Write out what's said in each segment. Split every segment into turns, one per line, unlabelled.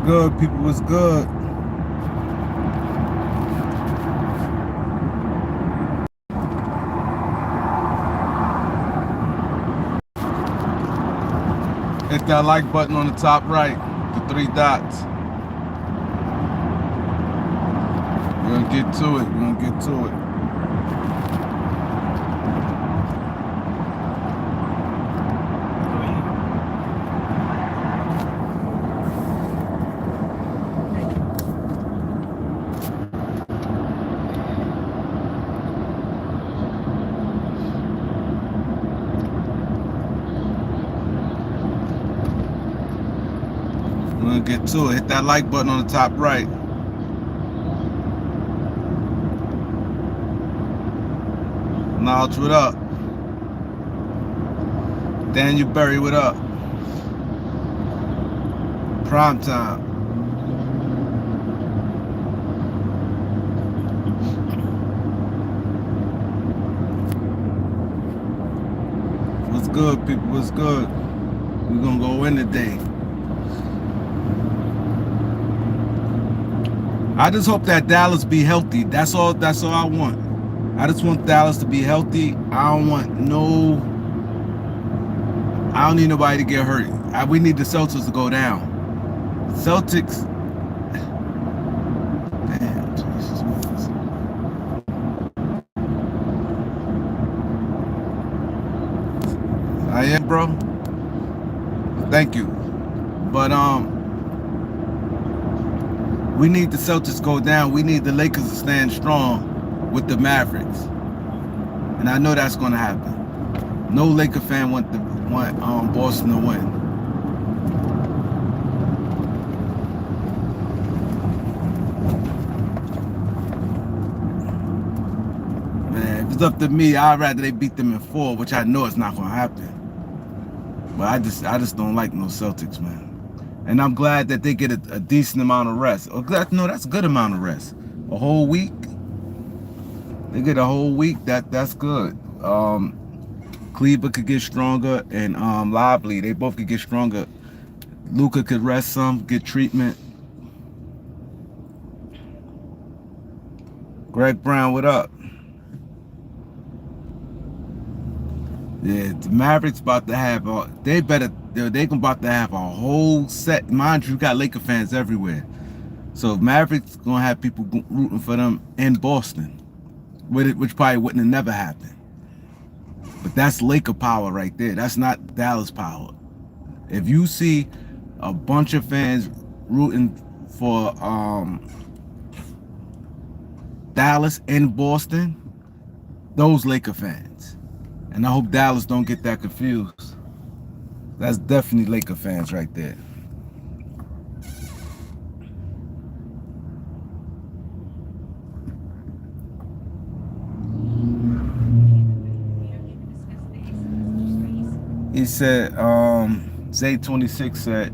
good, people? What's good? Hit that like button on the top right, the 3 dots. We're gonna get to it. We're gonna get to it. We're gonna get to it. Hit that like button on the top right. Knowledge, what up? Daniel Berry, what up? Prime time. What's good, people? What's good? We're gonna go in today. I just hope that Dallas be healthy. That's all I want. I just want Dallas to be healthy. I don't need nobody to get hurt. We need the Celtics to go down. Celtics. Damn, Jesus. I am, bro. Thank you. But we need the Celtics to go down. We need the Lakers to stand strong with the Mavericks. And I know that's gonna happen. No Laker fan want Boston to win. Man, if it's up to me, I'd rather they beat them in 4, which I know it's not gonna happen. But I just don't like no Celtics, man. And I'm glad that they get a decent amount of rest. No, that's a good amount of rest. A whole week. They get a whole week. That's good. Cleaver could get stronger, and Lively, they both could get stronger. Luka could rest some, get treatment. Greg Brown, what up? Yeah, the Mavericks about to have they're about to have a whole set. Mind you, got Laker fans everywhere. So Mavericks gonna have people rooting for them in Boston, which probably wouldn't have never happened. But that's Laker power right there. That's not Dallas power. If you see a bunch of fans rooting for Dallas in Boston, those Laker fans. And I hope Dallas don't get that confused. That's definitely Laker fans right there. He said, Zay26 said,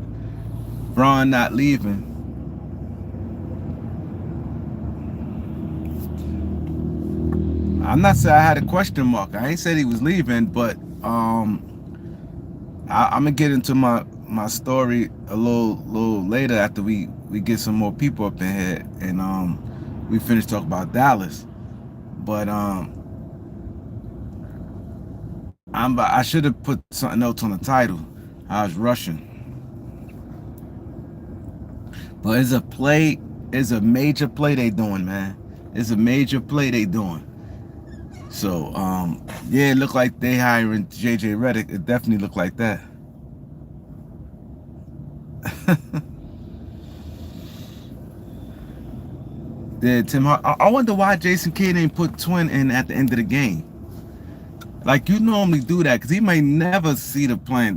Bron not leaving. I'm not saying I had a question mark. I ain't said he was leaving, but I'm gonna get into my story a little later after we get some more people up in here and we finish talking about Dallas. But I should have put something else on the title. I was rushing. But it's a major play they doing, man. It's a major play they doing. So, yeah, it looked like they hiring JJ Redick. It definitely looked like that. Yeah, Tim, I wonder why Jason Kidd ain't put Twin in at the end of the game. Like, you normally do that because he may never see the play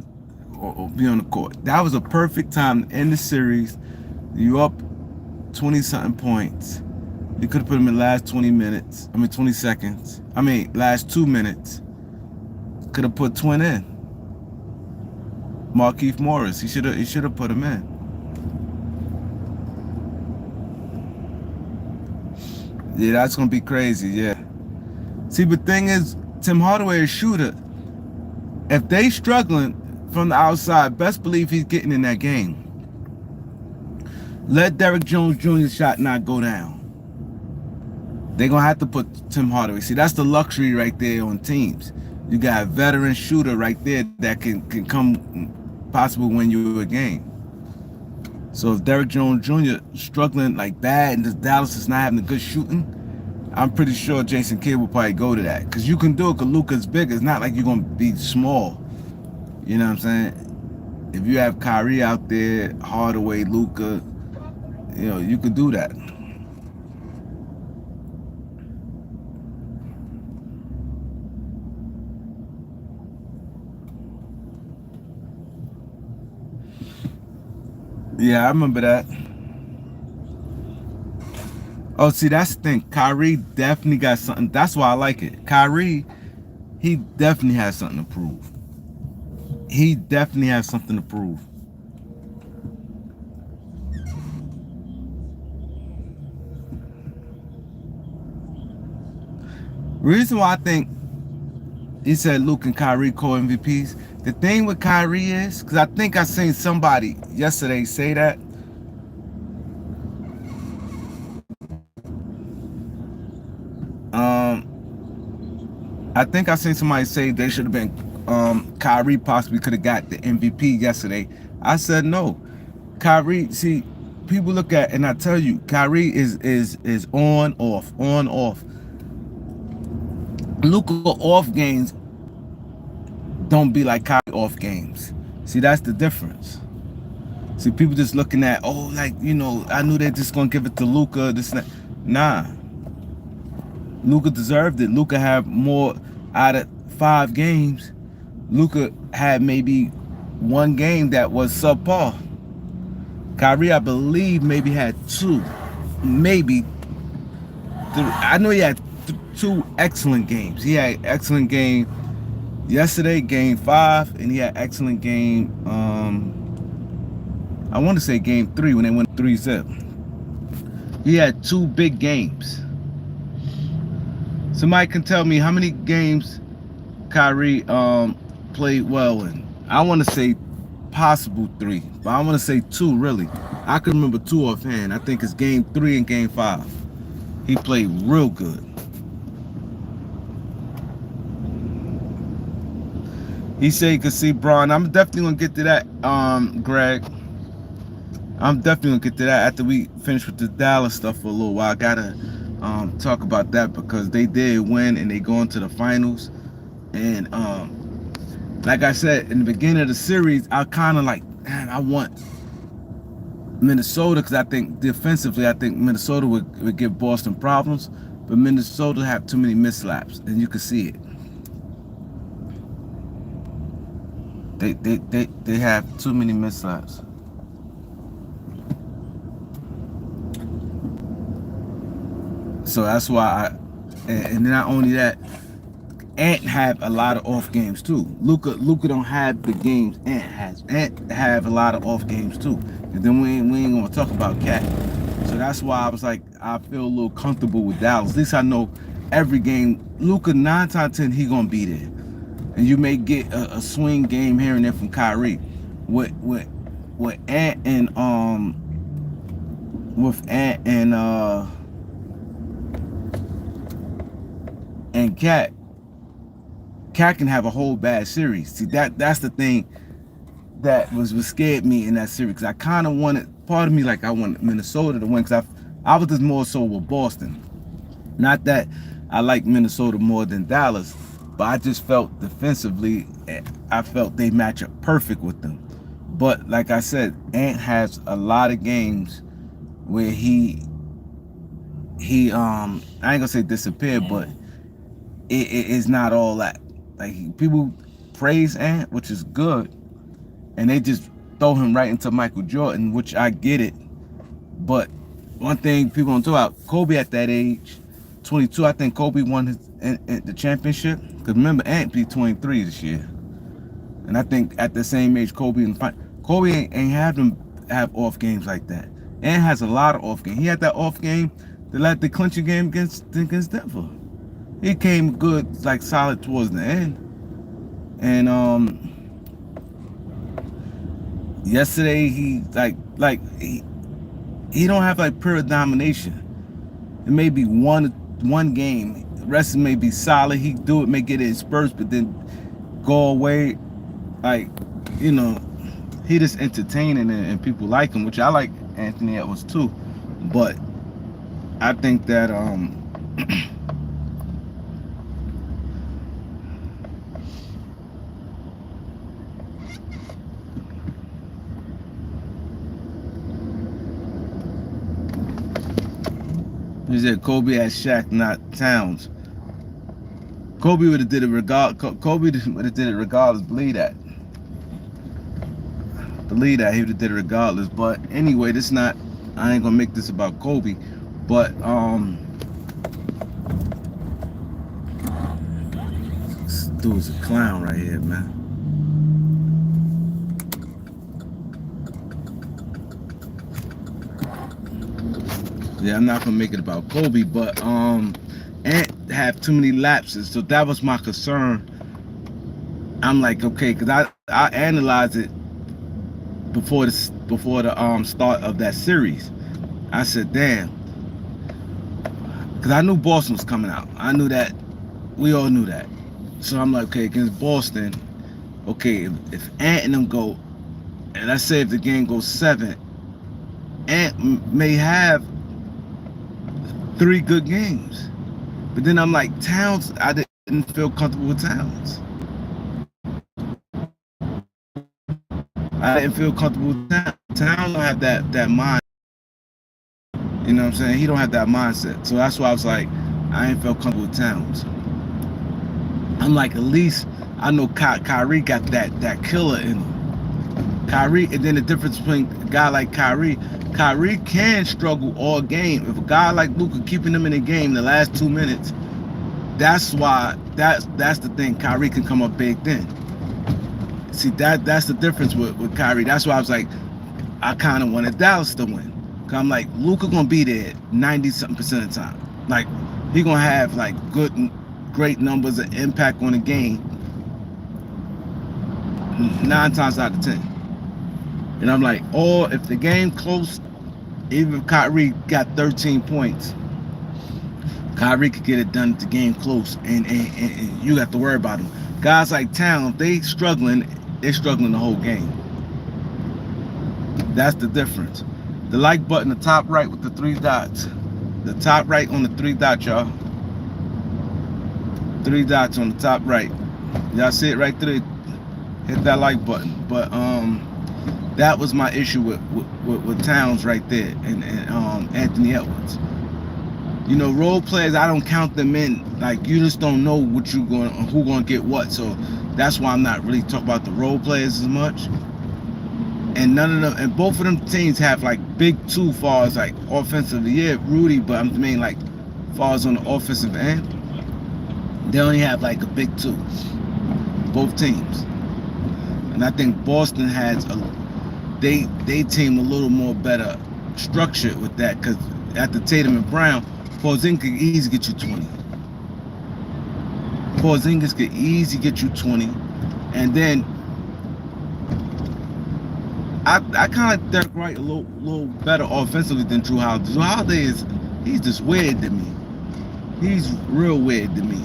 or be on the court. That was a perfect time to end the series. You up 20-something points. You could have put him in the last 20 seconds. Last 2 minutes. Could have put Twin in. Markieff Morris. He should have put him in. Yeah, that's gonna be crazy. Yeah. See, the thing is, Tim Hardaway is a shooter. If they struggling from the outside, best believe he's getting in that game. Let Derrick Jones Jr.'s shot not go down. They're going to have to put Tim Hardaway. See, that's the luxury right there on teams. You got a veteran shooter right there that can come possibly win you a game. So if Derrick Jones Jr. struggling like bad and Dallas is not having a good shooting, I'm pretty sure Jason Kidd will probably go to that. Because you can do it because Luka's big. It's not like you're going to be small. You know what I'm saying? If you have Kyrie out there, Hardaway, Luka, you know, you could do that. Yeah, I remember that. Oh, see, that's the thing. Kyrie definitely got something. That's why I like it. Kyrie, he definitely has something to prove. He definitely has something to prove. Reason why I think he said Luke and Kyrie co-MVPs. The thing with Kyrie is, because I think I seen somebody yesterday say that. I think I seen somebody say they should have been Kyrie possibly could have got the MVP yesterday. I said no. Kyrie, see, people look at, and I tell you, Kyrie is on, off, on, off. Luka off games don't be like Kyrie off games. See, that's the difference. See, people just looking at, oh, like, you know, I knew they're just gonna give it to Luka. This, that. Nah. Luka deserved it. Luka had more out of 5 games. Luka had maybe 1 game that was subpar. Kyrie, I believe, maybe had 2, maybe 3. I know he had 2 excellent games. He had an excellent game yesterday, game 5, and he had an excellent game. I want to say game 3 when they went 3-0. He had 2 big games. Somebody can tell me how many games Kyrie played well in. I want to say possible 3, but I want to say 2 really. I can remember 2 offhand. I think it's game 3 and game 5. He played real good. He said he could see Bron. I'm definitely gonna get to that, Greg. I'm definitely gonna get to that after we finish with the Dallas stuff for a little while. I gotta talk about that because they did win and they go into the finals. And like I said in the beginning of the series, I kind of like, man, I want Minnesota because I think defensively, I think Minnesota would give Boston problems, but Minnesota have too many mislaps, and you can see it. They have too many mislaps. So that's why and not only that, Ant have a lot of off games too. Luka don't have the games Ant has. Ant have a lot of off games too. And then we ain't gonna talk about Cat. So that's why I was like, I feel a little comfortable with Dallas. At least I know every game, Luka 9 times 10 he gonna be there. And you may get a swing game here and there from Kyrie. With Ant and Cat can have a whole bad series. See, that's the thing that was scared me in that series. Cause I kind of wanted, part of me like I wanted Minnesota to win. Cause I was just more so with Boston. Not that I like Minnesota more than Dallas, but I just felt defensively, I felt they match up perfect with them. But like I said, Ant has a lot of games where he I ain't gonna say disappeared, but it is not all that. Like, people praise Ant, which is good, and they just throw him right into Michael Jordan, which I get it. But one thing people don't talk about, Kobe at that age, 22, I think Kobe won the championship. Because remember, Ant be 23 this year. And I think at the same age, Kobe ain't have them have off games like that. Ant has a lot of off games. He had that off game that led the clinching game against Denver. He came good, like solid towards the end. And yesterday he he don't have like pure domination. It may be one game. The rest may be solid. He do it, may get it in spurts, but then go away. Like, you know, he just entertaining and people like him, which I like Anthony Edwards too. But I think that he said Kobe had Shaq, not Towns. Kobe would have did it regardless. Kobe would have did it regardless. Believe that. Believe that he would have did it regardless. But anyway, this not. I ain't gonna make this about Kobe, but this dude's a clown right here, man. Yeah, I'm not gonna make it about Kobe, but Ant have too many lapses, so that was my concern. I'm like, okay, because I analyzed it before the start of that series. I said, damn, because I knew Boston was coming out. I knew that. We all knew that. So I'm like, okay, against Boston, okay, if Ant and them go, and let's say if the game goes 7, Ant may have 3 good games. But then I'm like, Towns, I didn't feel comfortable with Towns. I didn't feel comfortable with Towns. Towns don't have that mind. You know what I'm saying? He don't have that mindset. So that's why I was like, I ain't felt comfortable with Towns. I'm like, at least I know Kyrie got that killer in him. Kyrie, and then the difference between a guy like Kyrie can struggle all game. If a guy like Luka keeping him in the game the last 2 minutes, that's why that's the thing. Kyrie can come up big then. See, that's the difference with Kyrie. That's why I was like, I kind of wanted Dallas to win. Cause I'm like, Luka gonna be there 90-something% of the time. Like, he gonna have like great numbers and impact on the game 9 times out of 10. And I'm like, oh, if the game close, even if Kyrie got 13 points, Kyrie could get it done if the game close, and you have to worry about him. Guys like Town, if they're struggling the whole game. That's the difference. The like button, the top right with the 3 dots. The top right on the 3 dots, y'all. 3 dots on the top right. Y'all see it right there? Hit that like button. But that was my issue with Towns right there, and Anthony Edwards. You know, role players, I don't count them in. Like, you just don't know who gonna get what. So that's why I'm not really talking about the role players as much. And none of them, and both of them teams have like big 2 far as like offensively. Yeah, Rudy, but I mean like far as on the offensive end, they only have like a big 2. Both teams. And I think Boston has they team a little more better structured with that, because after Tatum and Brown, Porzingis could easily get you 20. Porzingis could easily get you 20. And then I kind of Derek Wright a little better offensively than Drew Holiday. Drew Holiday he's just weird to me. He's real weird to me.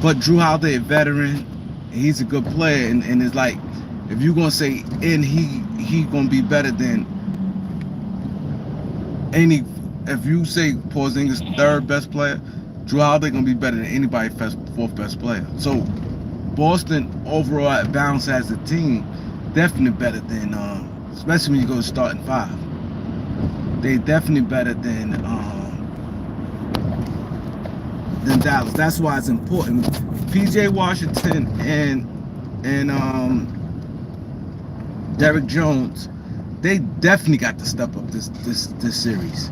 But Drew Holiday, a veteran, he's a good player, and it's like, if you're gonna say he gonna be better than any, if you say Porzingis 3rd best player, Drew Holiday gonna be better than anybody 4th best player. So Boston overall at balance as a team, definitely better than especially when you go to starting 5. They definitely better than Dallas. That's why it's important. PJ Washington and Derrick Jones, they definitely got to step up this series.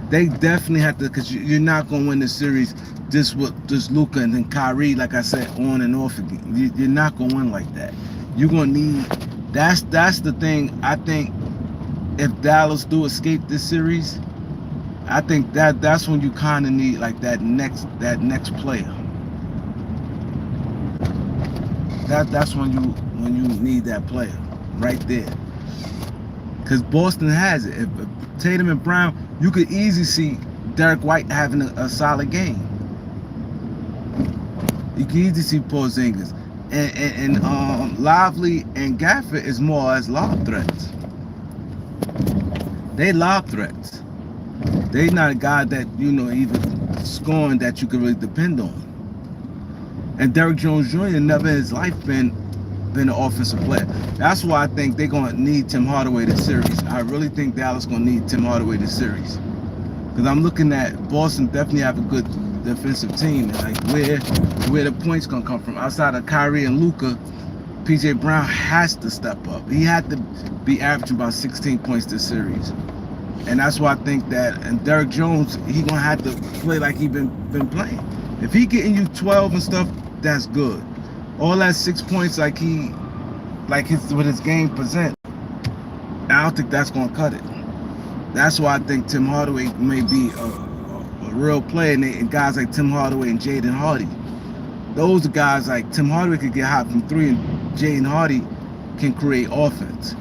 They definitely have to, because you're not going to win this series just with just Luka and then Kyrie, like I said, on and off again. You're not going to win like that. You're going to need, that's the thing. I think if Dallas do escape this series, I think that's when you kind of need like that next player. That's when you need that player right there. because Boston has it. If Tatum and Brown, you could easily see Derek White having a solid game. You can easily see Porzingis. And Lively and Gafford is more as lob threats. They lob threats. They not a guy that, you know, even scoring that you can really depend on. And Derrick Jones Jr. never in his life been an offensive player. That's why I think they're going to need Tim Hardaway this series. I really think Dallas going to need Tim Hardaway this series. Because I'm looking at Boston definitely have a good defensive team. And like where the points going to come from. Outside of Kyrie and Luka, P.J. Brown has to step up. He had to be averaging about 16 points this series. And that's why I think that, and Derrick Jones, he going to have to play like he been playing. If he getting you 12 and stuff, that's good. All that 6 points like with his game present, I don't think that's gonna cut it. That's why I think Tim Hardaway may be a real player, and guys like Tim Hardaway and Jaden Hardy. Those are guys like Tim Hardaway could get hot from 3, and Jaden Hardy can create offense.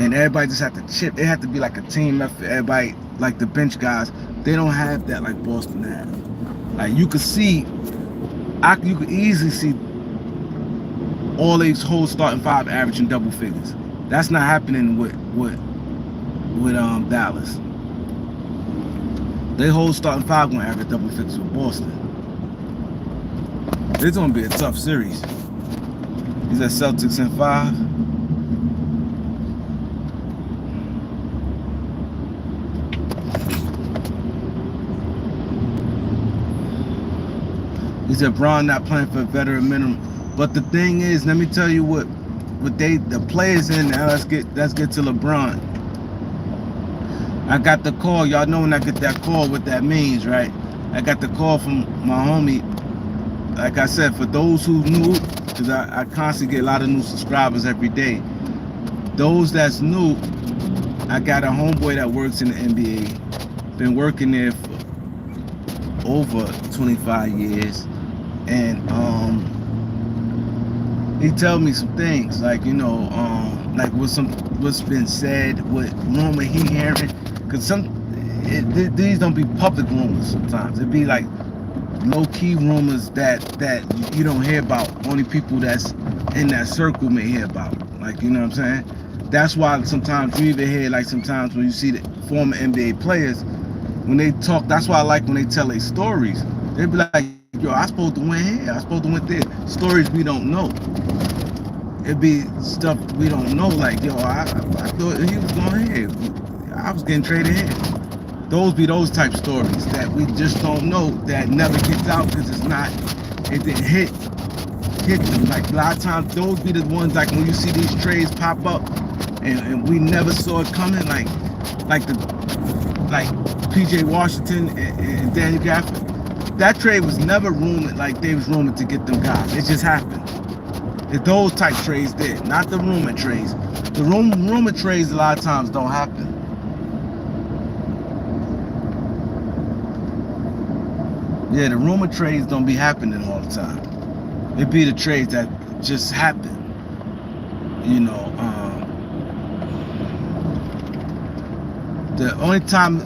And everybody just have to chip. It have to be like a team effort. Everybody, like the bench guys, they don't have that like Boston has. Like you could see, you could easily see all these whole starting 5 averaging double figures. That's not happening with Dallas. They whole starting 5 gonna average double figures with Boston. It's gonna be a tough series. He's at Celtics in 5. He said Braun not playing for a veteran minimum. But the thing is, let me tell you what the players in now. Let's get to LeBron. I got the call. Y'all know when I get that call what that means, right? I got the call from my homie. Like I said, for those who knew, because I constantly get a lot of new subscribers every day. Those that's new, I got a homeboy that works in the NBA. Been working there for over 25 years. And he tell me some things like, you know, like what's been said, what rumor he hearing, because these don't be public rumors sometimes. It be like low-key rumors that you don't hear about. Only people that's in that circle may hear about. Like, you know what I'm saying? That's why sometimes you even hear, like sometimes when you see the former NBA players, when they talk, that's why I like when they tell their stories. They be like, yo, I supposed to win here, I supposed to win there. Stories we don't know. It be stuff we don't know, like, yo, I thought he was going here. I was getting traded here. Those be those type stories that we just don't know, that never gets out because it didn't hit them. Like a lot of times those be the ones like when you see these trades pop up and we never saw it coming, like PJ Washington and Daniel Gafford. That trade was never rumored like they was rumored to get them guys. It just happened. It's those type trades did, not the rumor trades. The rumor trades a lot of times don't happen. Yeah, the rumor trades don't be happening all the time. It be the trades that just happen. You know, the only time,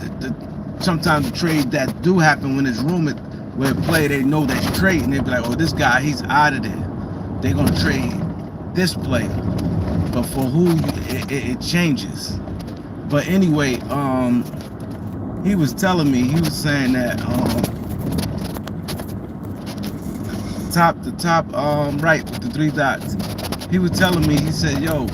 sometimes the trades that do happen when it's rumored, where a player they know that you're trading, they be like, oh, this guy, he's out of there. They're gonna trade this player. But for who, it changes. But anyway, he was telling me, he was saying that the top right with the 3 dots. He was telling me, he said, yo,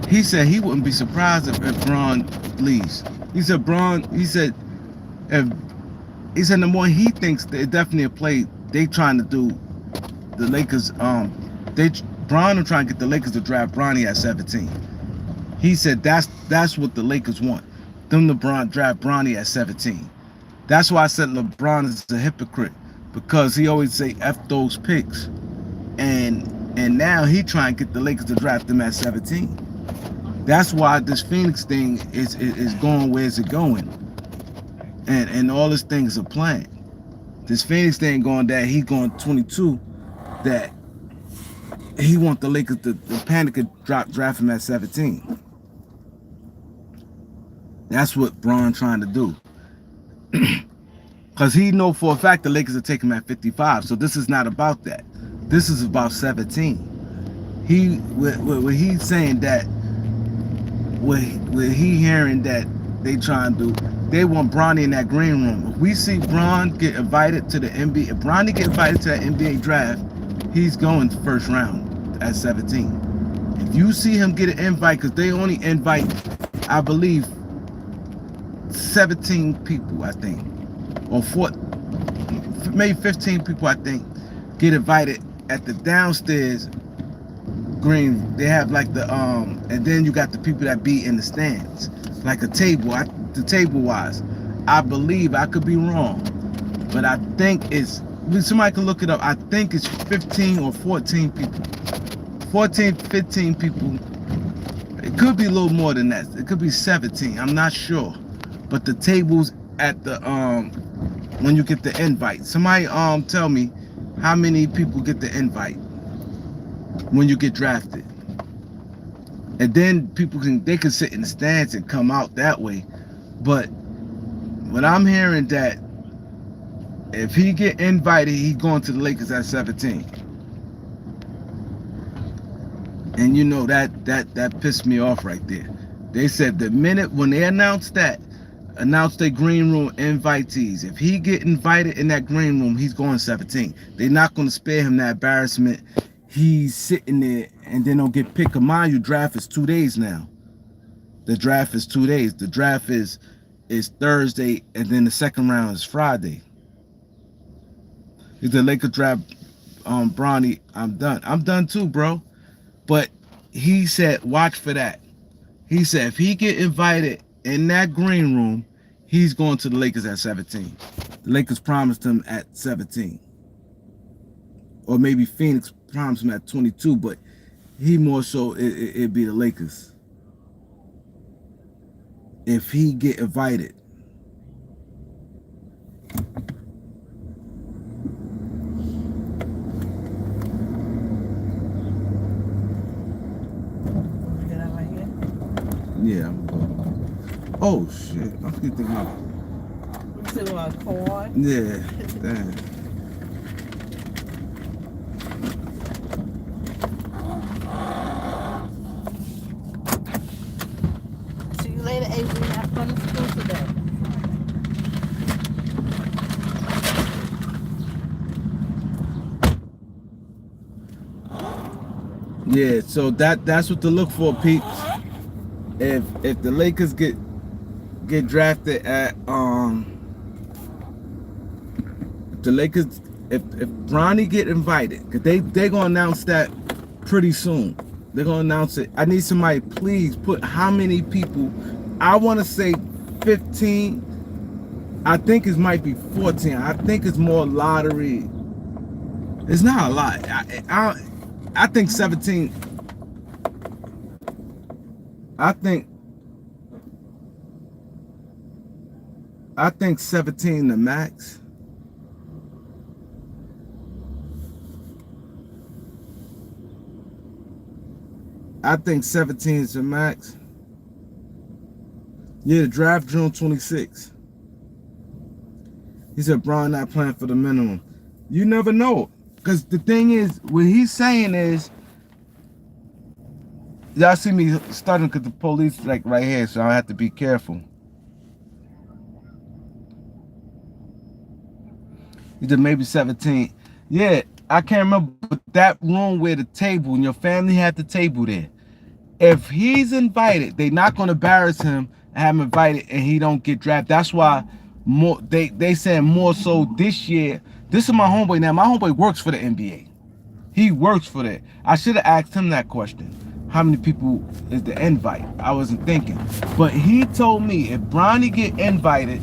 he said he wouldn't be surprised if Bron leaves. He said number one, he thinks that definitely a play they trying to do. The Lakers, Bron are trying to get the Lakers to draft Bronny at 17. He said that's what the Lakers want, them to draft Bronny at 17. That's why I said LeBron is a hypocrite, because he always say F those picks, and now he trying to get the Lakers to draft him at 17. That's why this Phoenix thing is going where is it going, and all these things are planned. This Phoenix thing going that he going 22, that he want the Lakers to panic and draft him at 17. That's what Bron trying to do. Because he know for a fact the Lakers are taking him at 55. So this is not about that. This is about 17. When he's saying that, when he hearing that they trying to do, they want Bronny in that green room. If we see Bron get invited to the NBA, if Bronny get invited to that NBA draft, he's going first round at 17. If you see him get an invite, because they only invite, I believe, 17 people, I think, or maybe 15 people, I think, get invited at the downstairs green. They have like the and then you got the people that be in the stands, like a table. The table wise, I believe, I could be wrong, but I think it's, somebody can look it up. I think it's 15 or 14 people, 14, 15 people. It could be a little more than that. It could be 17. I'm not sure. But the tables at the when you get the invite. Somebody tell me how many people get the invite when you get drafted. And then people can sit in the stands and come out that way. But when I'm hearing that if he get invited, he's going to the Lakers at 17. And you know that pissed me off right there. They said the minute when they announced their green room invitees, if he get invited in that green room, he's going 17. They're not going to spare him that embarrassment. He's sitting there and then don't get picked. Mind you, draft is 2 days now. The draft is 2 days. The draft is Thursday, and then the second round is Friday. If the Lakers draft Bronny, I'm done. I'm done too, bro. But he said, watch for that. He said if he get invited in that green room, he's going to the Lakers at 17. The Lakers promised him at 17. Or maybe Phoenix promised him at 22, but he more so, it'd be the Lakers. If he get invited. Yeah. Oh shit! I keep thinking about.
You said about corn?
Yeah. Damn.
See you later, Adrian. Have fun in school today.
Yeah. So that's what to look for, peeps. If the Lakers get drafted at the Lakers, if Bronny get invited, because they gonna announce that pretty soon. They're gonna announce it. I need somebody, please put how many people. I want to say 15. I think it might be 14. I think it's more lottery. It's not a lot. I think 17. I think 17 the max. I think 17 is the max. Yeah, the draft June 26th. He said Bron not playing for the minimum. You never know. Because the thing is, what he's saying is, y'all see me starting because the police like right here, so I have to be careful. He did maybe 17. Yeah, I can't remember, but that room where the table and your family had the table there. If he's invited, they're not going to embarrass him and have him invited and he don't get drafted. That's why more they saying more so this year. This is my homeboy now. My homeboy works for the NBA. He works for that. I should have asked him that question. How many people is the invite? I wasn't thinking. But he told me if Bronny get invited,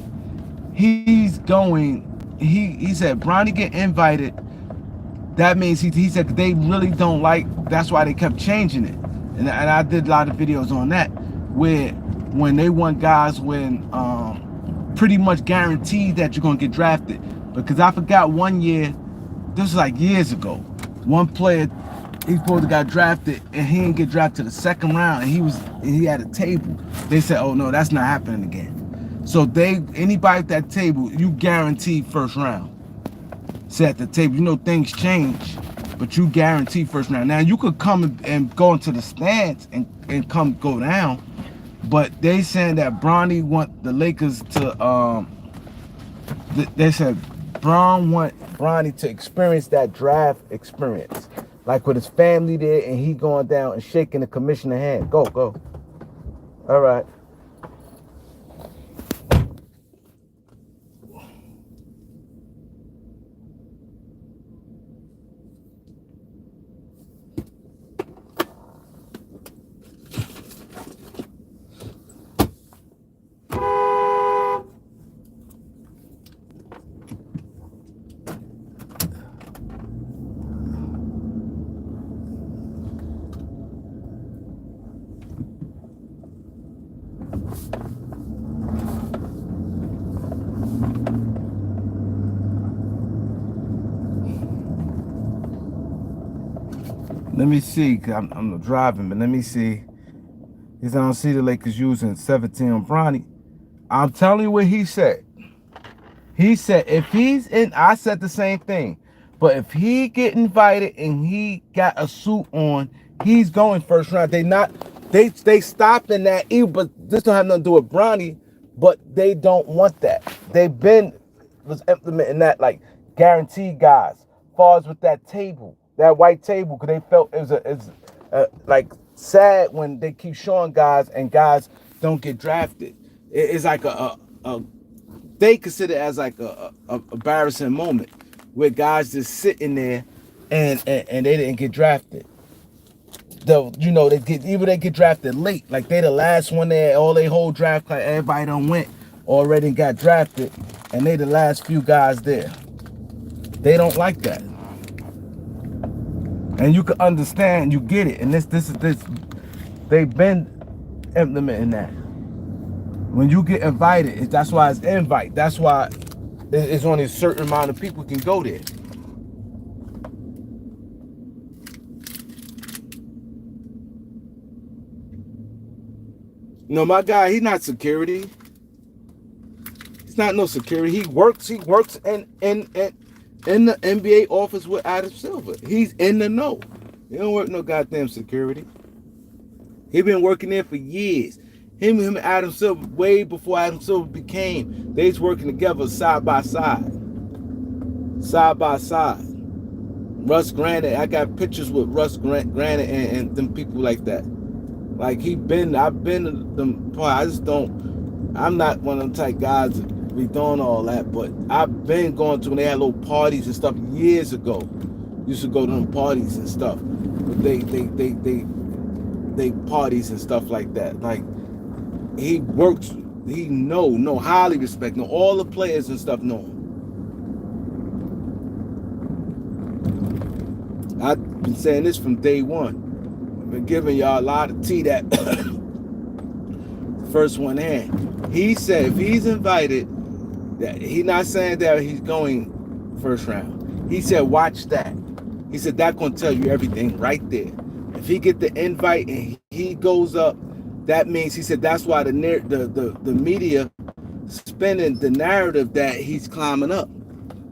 he's going. He said Bronny get invited. That means he said they really don't like. That's why they kept changing it. And I did a lot of videos on that, where when they want guys when pretty much guaranteed that you're gonna get drafted. Because I forgot one year, this was like years ago, one player He supposed to got drafted, and he didn't get drafted to the second round, and he had a table. They said, "Oh no, that's not happening again." So anybody at that table, you guarantee first round. Sit at the table. You know things change, but you guarantee first round. Now you could come and go into the stands and come go down, but they saying that Bronny want the Lakers to they said Bronny to experience that draft experience, like with his family there, and he going down and shaking the commissioner's hand. Go. All right. Let me see, cause I'm driving, but let me see. He said, I don't see the Lakers using 17 on Bronny. I'm telling you what he said. He said, if he's in, I said the same thing, but if he get invited and he got a suit on, he's going first round. They stopping that, even, but this don't have nothing to do with Bronny, but they don't want that. Was implementing that, like, guaranteed guys. Far as with that table. That white table, because they felt it was like sad when they keep showing guys and guys don't get drafted. It's like they consider it as like a embarrassing moment where guys just sitting there and they didn't get drafted. Though they get drafted late, like they the last one there, all they whole draft class, everybody done went already and got drafted, and they the last few guys there. They don't like that. And you can understand, you get it. And this they've been implementing that. When you get invited, that's why it's invite. That's why it's only a certain amount of people can go there. My guy, he's not security. He's not no security. He works in the NBA office with Adam Silver. He's in the know. He don't work no goddamn security. He been working there for years. Him and Adam Silver, way before Adam Silver became, they was working together side by side. Side by side. Russ Granite, I got pictures with Russ Granite and them people like that. Like I've been to them, I just don't, I'm not one of them type guys that be doing all that, but I've been going to when they had little parties and stuff years ago. Used to go to them parties and stuff. But they parties and stuff like that. Like he works, he highly respect, all the players and stuff know him. I've been saying this from day one. I've been giving y'all a lot of tea that first one in. He said if he's invited, that he's not saying that he's going first round. He said watch that. He said that's gonna tell you everything right there. If he get the invite and he goes up, that means, he said, that's why the media spinning the narrative that he's climbing up.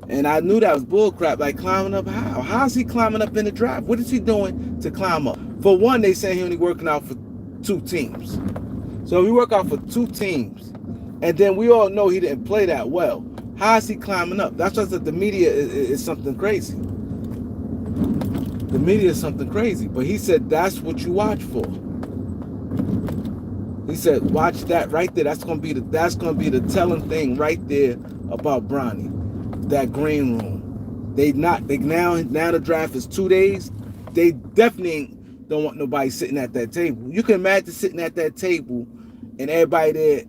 And I knew that was bullcrap. Like, climbing up how? How's he climbing up in the draft? What is he doing to climb up? For one, they say he only working out for 2 teams. So if he work out for 2 teams, and then we all know he didn't play that well, how is he climbing up? That's why I said the media is something crazy. The media is something crazy. But he said that's what you watch for. He said, watch that right there. That's gonna be the telling thing right there about Bronny. That green room. Now the draft is 2 days. They definitely don't want nobody sitting at that table. You can imagine sitting at that table and everybody there.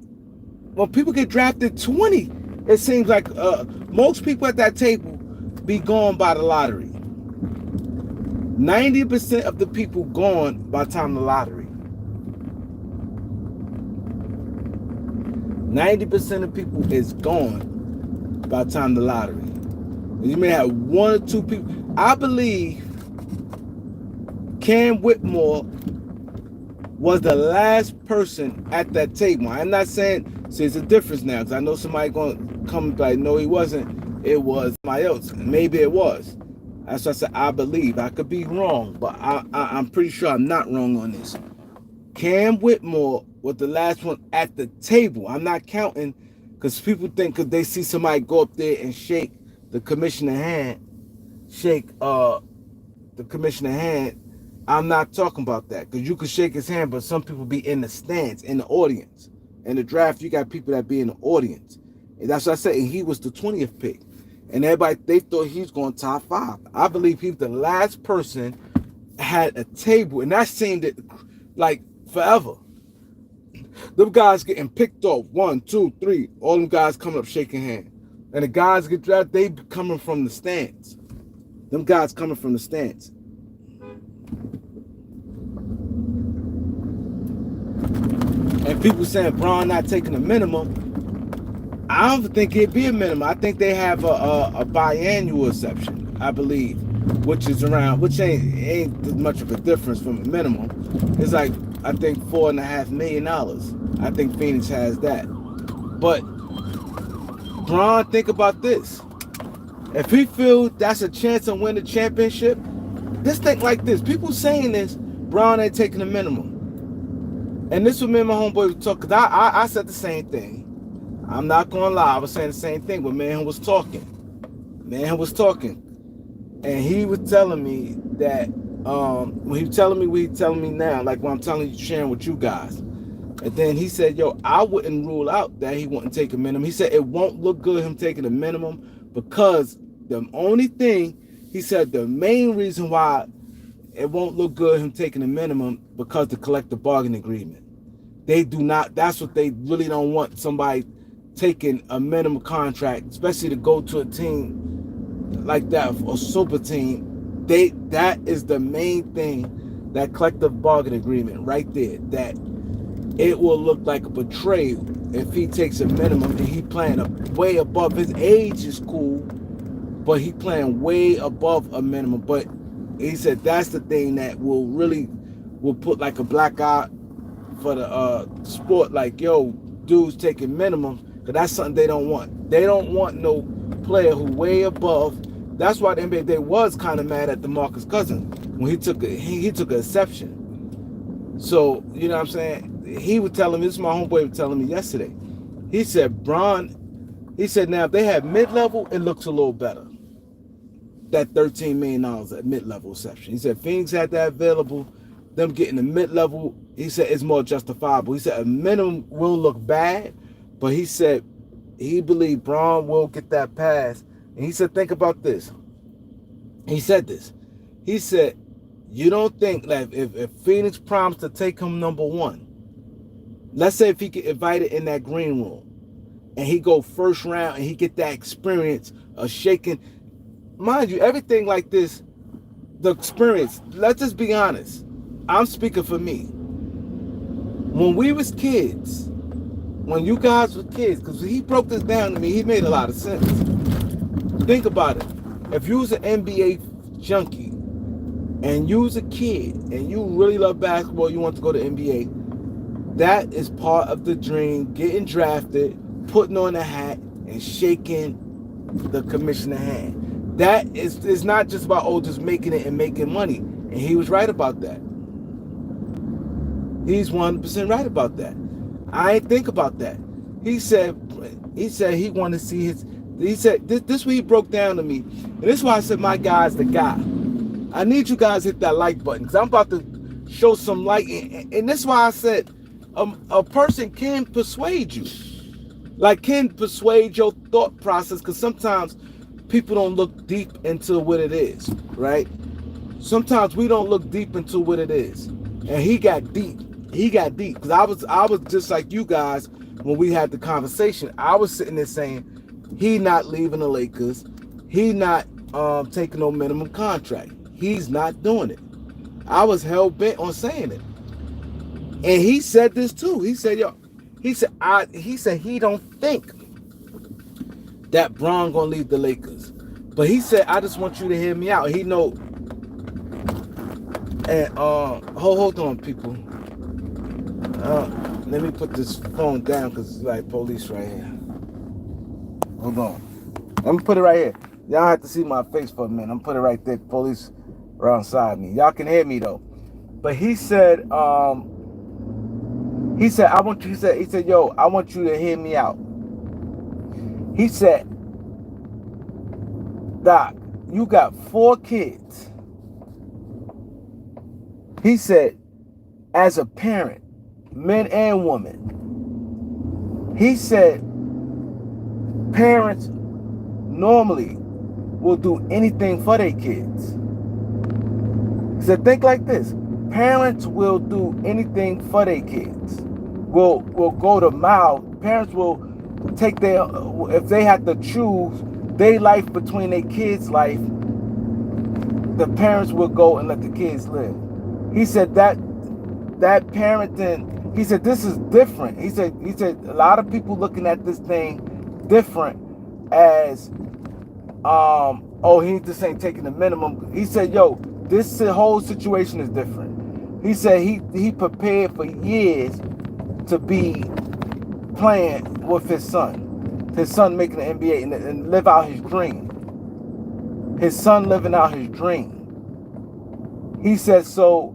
Well, people get drafted 20. It seems like most people at that table be gone by the lottery. 90% of the people gone by the time the lottery. 90% of people is gone by the time the lottery. And you may have 1 or 2 people. I believe Cam Whitmore was the last person at that table. I'm not saying, see, it's a difference now, because I know somebody going to come and be like, no, he wasn't. It was somebody else. Maybe it was. That's what I said, I believe. I could be wrong, but I'm pretty sure I'm not wrong on this. Cam Whitmore was the last one at the table. I'm not counting, because people think because they see somebody go up there and shake the commissioner's hand, I'm not talking about that, because you could shake his hand, but some people be in the stands, in the audience. In the draft, you got people that be in the audience. And that's what I said, and he was the 20th pick. And everybody, they thought he was going top 5. I believe he was the last person had a table, and that seemed like forever. Them guys getting picked off, 1, 2, 3, all them guys coming up shaking hands. And the guys get drafted, they coming from the stands. Them guys coming from the stands. And people saying Bron not taking a minimum. I don't think it'd be a minimum. I think they have a biannual exception, I believe, which ain't much of a difference from a minimum. It's like, I think $4.5 million. I think Phoenix has that. But Bron, think about this. If he feels that's a chance to win the championship, just think like this. People saying this, Bron ain't taking a minimum. And this was me and my homeboy was talking, because I said the same thing. I'm not going to lie, I was saying the same thing, but man was talking. And he was telling me that, when he was telling me what he's telling me now, like what I'm telling you, sharing with you guys. And then he said, yo, I wouldn't rule out that he wouldn't take a minimum. He said it won't look good him taking a minimum, because the only thing, he said the main reason why it won't look good him taking a minimum, because the collective bargaining agreement. They do not, that's what they really don't want, somebody taking a minimum contract, especially to go to a team like that, a super team. That is the main thing, that collective bargaining agreement right there, that it will look like a betrayal if he takes a minimum and he playing way above. His age is cool, but he playing way above a minimum. But he said that's the thing that will put like a black eye for the sport, like, yo, dudes taking minimums, because that's something they don't want. They don't want no player who way above. That's why the NBA, they was kind of mad at DeMarcus Cousins when he took an exception. So, you know what I'm saying? He was telling me, this is my homeboy was telling me yesterday. He said, Bron, he said, now if they have mid-level, it looks a little better. That $13 million at mid-level exception. He said Phoenix had that available. Them getting the mid-level, he said it's more justifiable. He said a minimum will look bad, but he said he believed Bron will get that pass. And he said, think about this. He said this. He said, you don't think that if Phoenix promised to take him number 1, let's say if he get invited in that green room and he go first round and he get that experience of shaking, mind you, everything like this, the experience, let's just be honest. I'm speaking for me. When we was kids, when you guys were kids, because he broke this down to me, he made a lot of sense. Think about it. If you was an NBA junkie and you was a kid and you really love basketball, you want to go to NBA, that is part of the dream, getting drafted, putting on a hat, and shaking the commissioner's hand. That is, it's not just about, just making it and making money. And he was right about that. He's 100% right about that. I ain't think about that. He said he wanted to see he said, this is what he broke down to me. And this is why I said my guy's the guy. I need you guys to hit that like button, because I'm about to show some light. And this is why I said a person can persuade you. Like, can persuade your thought process, because sometimes people don't look deep into what it is, right? Sometimes we don't look deep into what it is. And he got deep. Because I was just like you guys when we had the conversation. I was sitting there saying he not leaving the Lakers. He not taking no minimum contract. He's not doing it. I was hell bent on saying it. And he said this too. He said, he said he don't think that Bron gonna leave the Lakers. But he said, I just want you to hear me out. He know And hold on, people. Let me put this phone down because it's like police right here. Hold on. Let me put it right here. Y'all have to see my face for a minute. I'm put it right there. Police are outside me. Y'all can hear me though. But he said, he said, yo, I want you to hear me out. He said, Doc, you got 4 kids. He said, as a parent, men and women, he said, parents normally will do anything for their kids. He said, think like this. Parents will do anything for their kids. Will go to mile. Parents will take their, if they have to choose their life between their kids' life, the parents will go and let the kids live. He said that parenting, he said this is different. He said a lot of people looking at this thing different as oh, he just ain't taking the minimum. He said, yo, this whole situation is different. He said he prepared for years to be playing with his son making the NBA and live out his dream. His son living out his dream. He said so,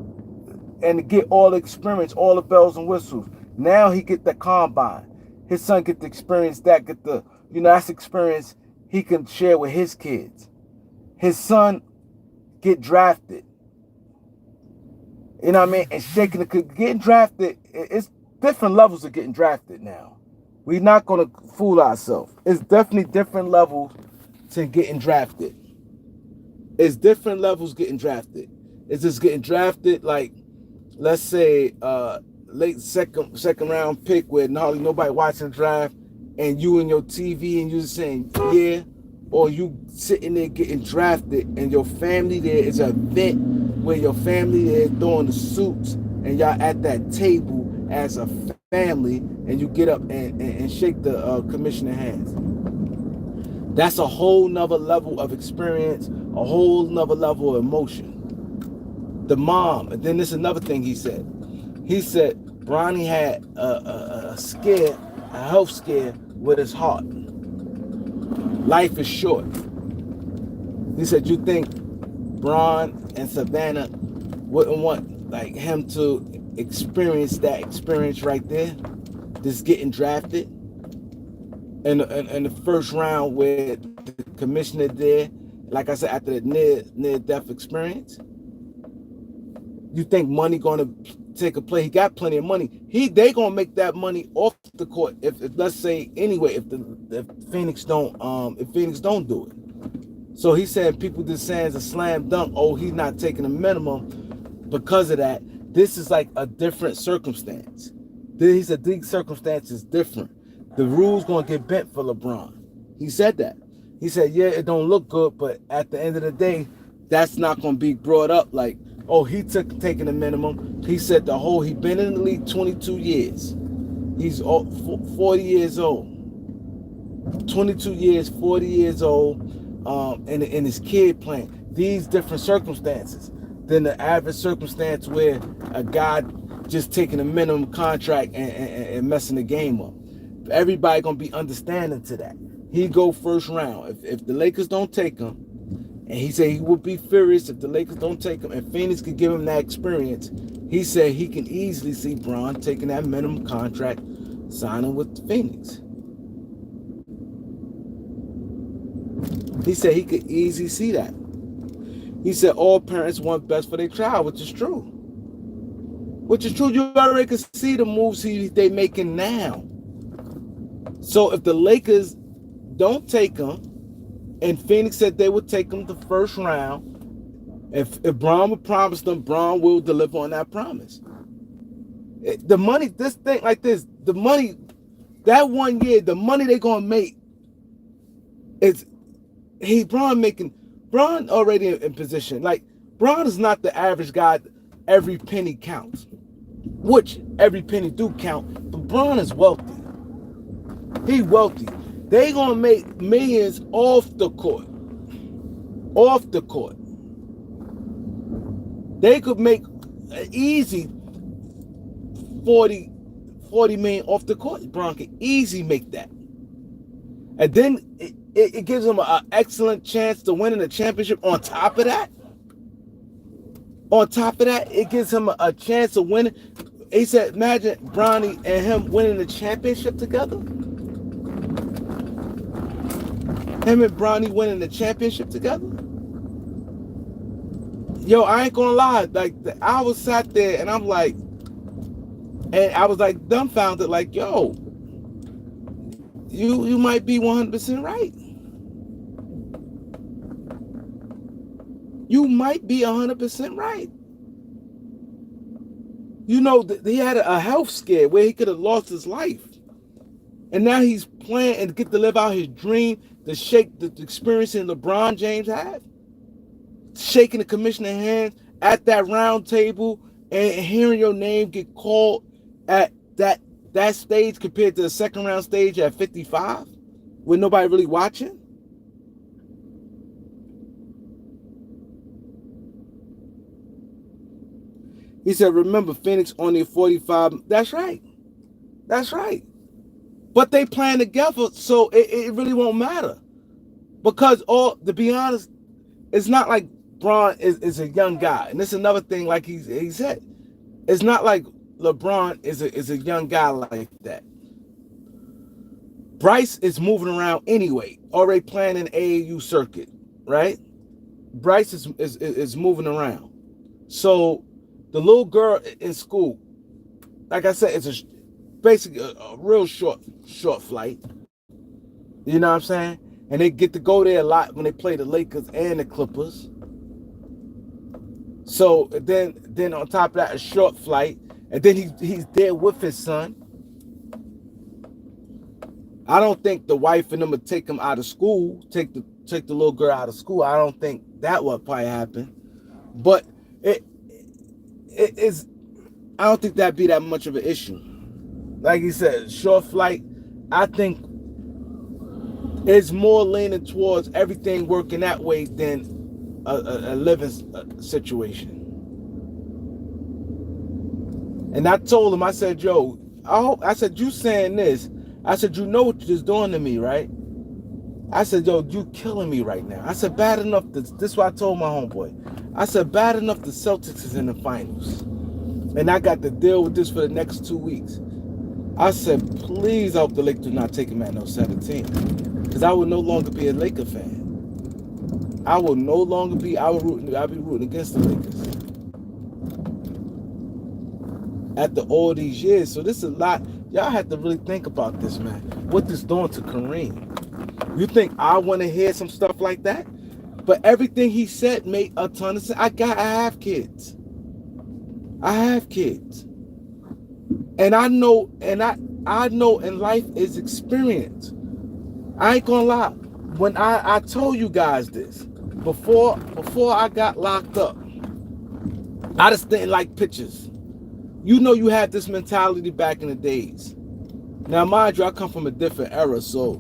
and to get all the experience, all the bells and whistles. Now he get the combine. His son get to experience that, get the, that's experience he can share with his kids. His son get drafted. You know what I mean? And getting drafted, it's different levels of getting drafted now. We're not going to fool ourselves. It's definitely different levels to getting drafted. It's different levels getting drafted. It's just getting drafted like, let's say, late second round pick where hardly nobody watching the draft, and you and your TV and you saying, yeah, or you sitting there getting drafted and your family there is a vet where your family there throwing the suits and y'all at that table as a family and you get up and shake the commissioner hands. That's a whole nother level of experience, a whole nother level of emotion. The mom, and then this is another thing he said. He said Bronny had a scare, a health scare with his heart. Life is short. He said, you think Bron and Savannah wouldn't want like him to experience that experience right there? Just getting drafted in the first round where the commissioner there, like I said, after the near-death experience. You think money gonna take a play? He got plenty of money. They gonna make that money off the court. If let's say anyway, if Phoenix don't do it. So he said people just saying it's a slam dunk. Oh, he's not taking a minimum because of that. This is like a different circumstance. He said these circumstances different. The rules gonna get bent for LeBron. He said that. He said, yeah, it don't look good, but at the end of the day, that's not gonna be brought up like, oh, he taking a minimum. He said he been in the league 22 years. He's 40 years old. 22 years, 40 years old, and his kid playing. These different circumstances than the average circumstance where a guy just taking a minimum contract and messing the game up. Everybody gonna be understanding to that. He go first round. If the Lakers don't take him, and he said he would be furious if the Lakers don't take him, and Phoenix could give him that experience. He said he can easily see Bron taking that minimum contract, signing with Phoenix. He said he could easily see that. He said all parents want best for their child, which is true. Which is true. You already can see the moves they making now. So if the Lakers don't take him, and Phoenix said they would take him the first round, if Bron would promise them, Bron will deliver on that promise. The money, this thing like this, the money, that 1 year, the money they're going to make is, Bron already in position. Like, Bron is not the average guy, every penny counts. Which, every penny do count, but Bron is wealthy. He wealthy. They gonna make millions off the court. Off the court. They could make an easy 40, 40 million off the court. LeBron can easy make that. And then it gives him an excellent chance to win in the championship. On top of that, it gives him a chance to win. He said, imagine Bronny and him winning the championship together. Him and Bronny winning the championship together. Yo, I ain't gonna lie. Like, I was sat there and I'm like, and I was like dumbfounded, like, yo, you might be 100% right. You might be 100% right. You know, he had a health scare where he could have lost his life. And now he's playing and get to live out his dream, to shake the experience that LeBron James had. Shaking the commissioner's hand at that round table and hearing your name get called at that stage compared to the second round stage at 55 with nobody really watching. He said, remember, Phoenix only 45. That's right. That's right. But they playing together, so it really won't matter. Because, to be honest, it's not like Bron is a young guy. And this is another thing, like he said. It's not like LeBron is a young guy like that. Bryce is moving around anyway, already playing in AAU circuit, right? Bryce is moving around. So the little girl in school, like I said, it's basically a real short flight. You know what I'm saying? And they get to go there a lot when they play the Lakers and the Clippers. So then on top of that, a short flight. And then he's there with his son. I don't think the wife and them would take him out of school, take the little girl out of school. I don't think that would probably happen. But it is, I don't think that'd be that much of an issue. Like he said, short flight, I think it's more leaning towards everything working that way than a living situation. And I told him, I said, yo, I said, you saying this, I said, you know what you're just doing to me, right? I said, yo, you killing me right now. I said, bad enough, this is what I told my homeboy. I said, bad enough the Celtics is in the finals. And I got to deal with this for the next 2 weeks. I said, please, I hope the Lakers do not take him at no 17. Because I will no longer be a Laker fan. I will no longer be, I'll be rooting against the Lakers. After all these years. So this is a lot. Y'all have to really think about this, man. What this doing to Kareem. You think I want to hear some stuff like that? But everything he said made a ton of sense. I have kids. I have kids. And I know, I know in life is experience. I ain't gonna lie. When I told you guys this, before I got locked up, I just didn't like pictures. You know, you had this mentality back in the days. Now, mind you, I come from a different era, so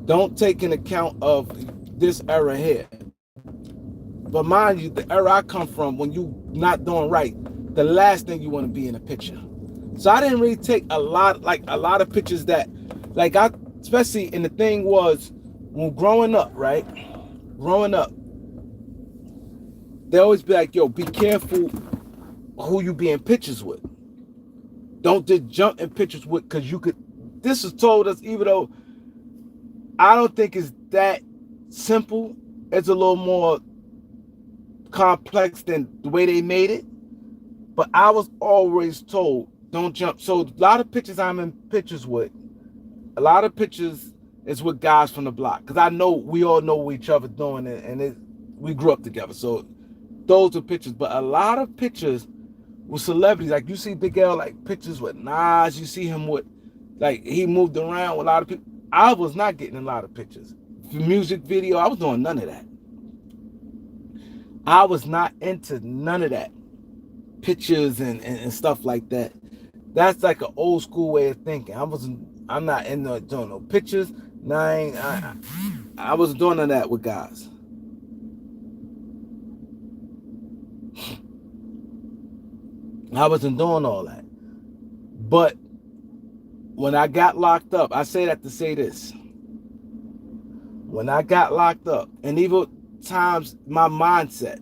don't take an account of this era here. But mind you, the era I come from, when you not doing right, the last thing you want to be in a picture. So I didn't really take a lot of pictures that, like, especially, and the thing was, when growing up, right? Growing up, they always be like, yo, be careful who you be in pictures with. Don't just jump in pictures with, because you could, this was told us, even though I don't think it's that simple, it's a little more complex than the way they made it. But I was always told, don't jump. So a lot of pictures I'm in pictures with, a lot of pictures is with guys from the block. Because I know we all know what each other doing, and we grew up together. So those are pictures. But a lot of pictures with celebrities, like you see Big L, like pictures with Nas, you see him with, like, he moved around with a lot of people. I was not getting a lot of pictures. The music video, I was doing none of that. I was not into none of that. Pictures and stuff like that. That's like an old school way of thinking. I'm not into doing no pictures. I wasn't doing none of that with guys. I wasn't doing all that. But when I got locked up, I say that to say this. When I got locked up, and even times my mindset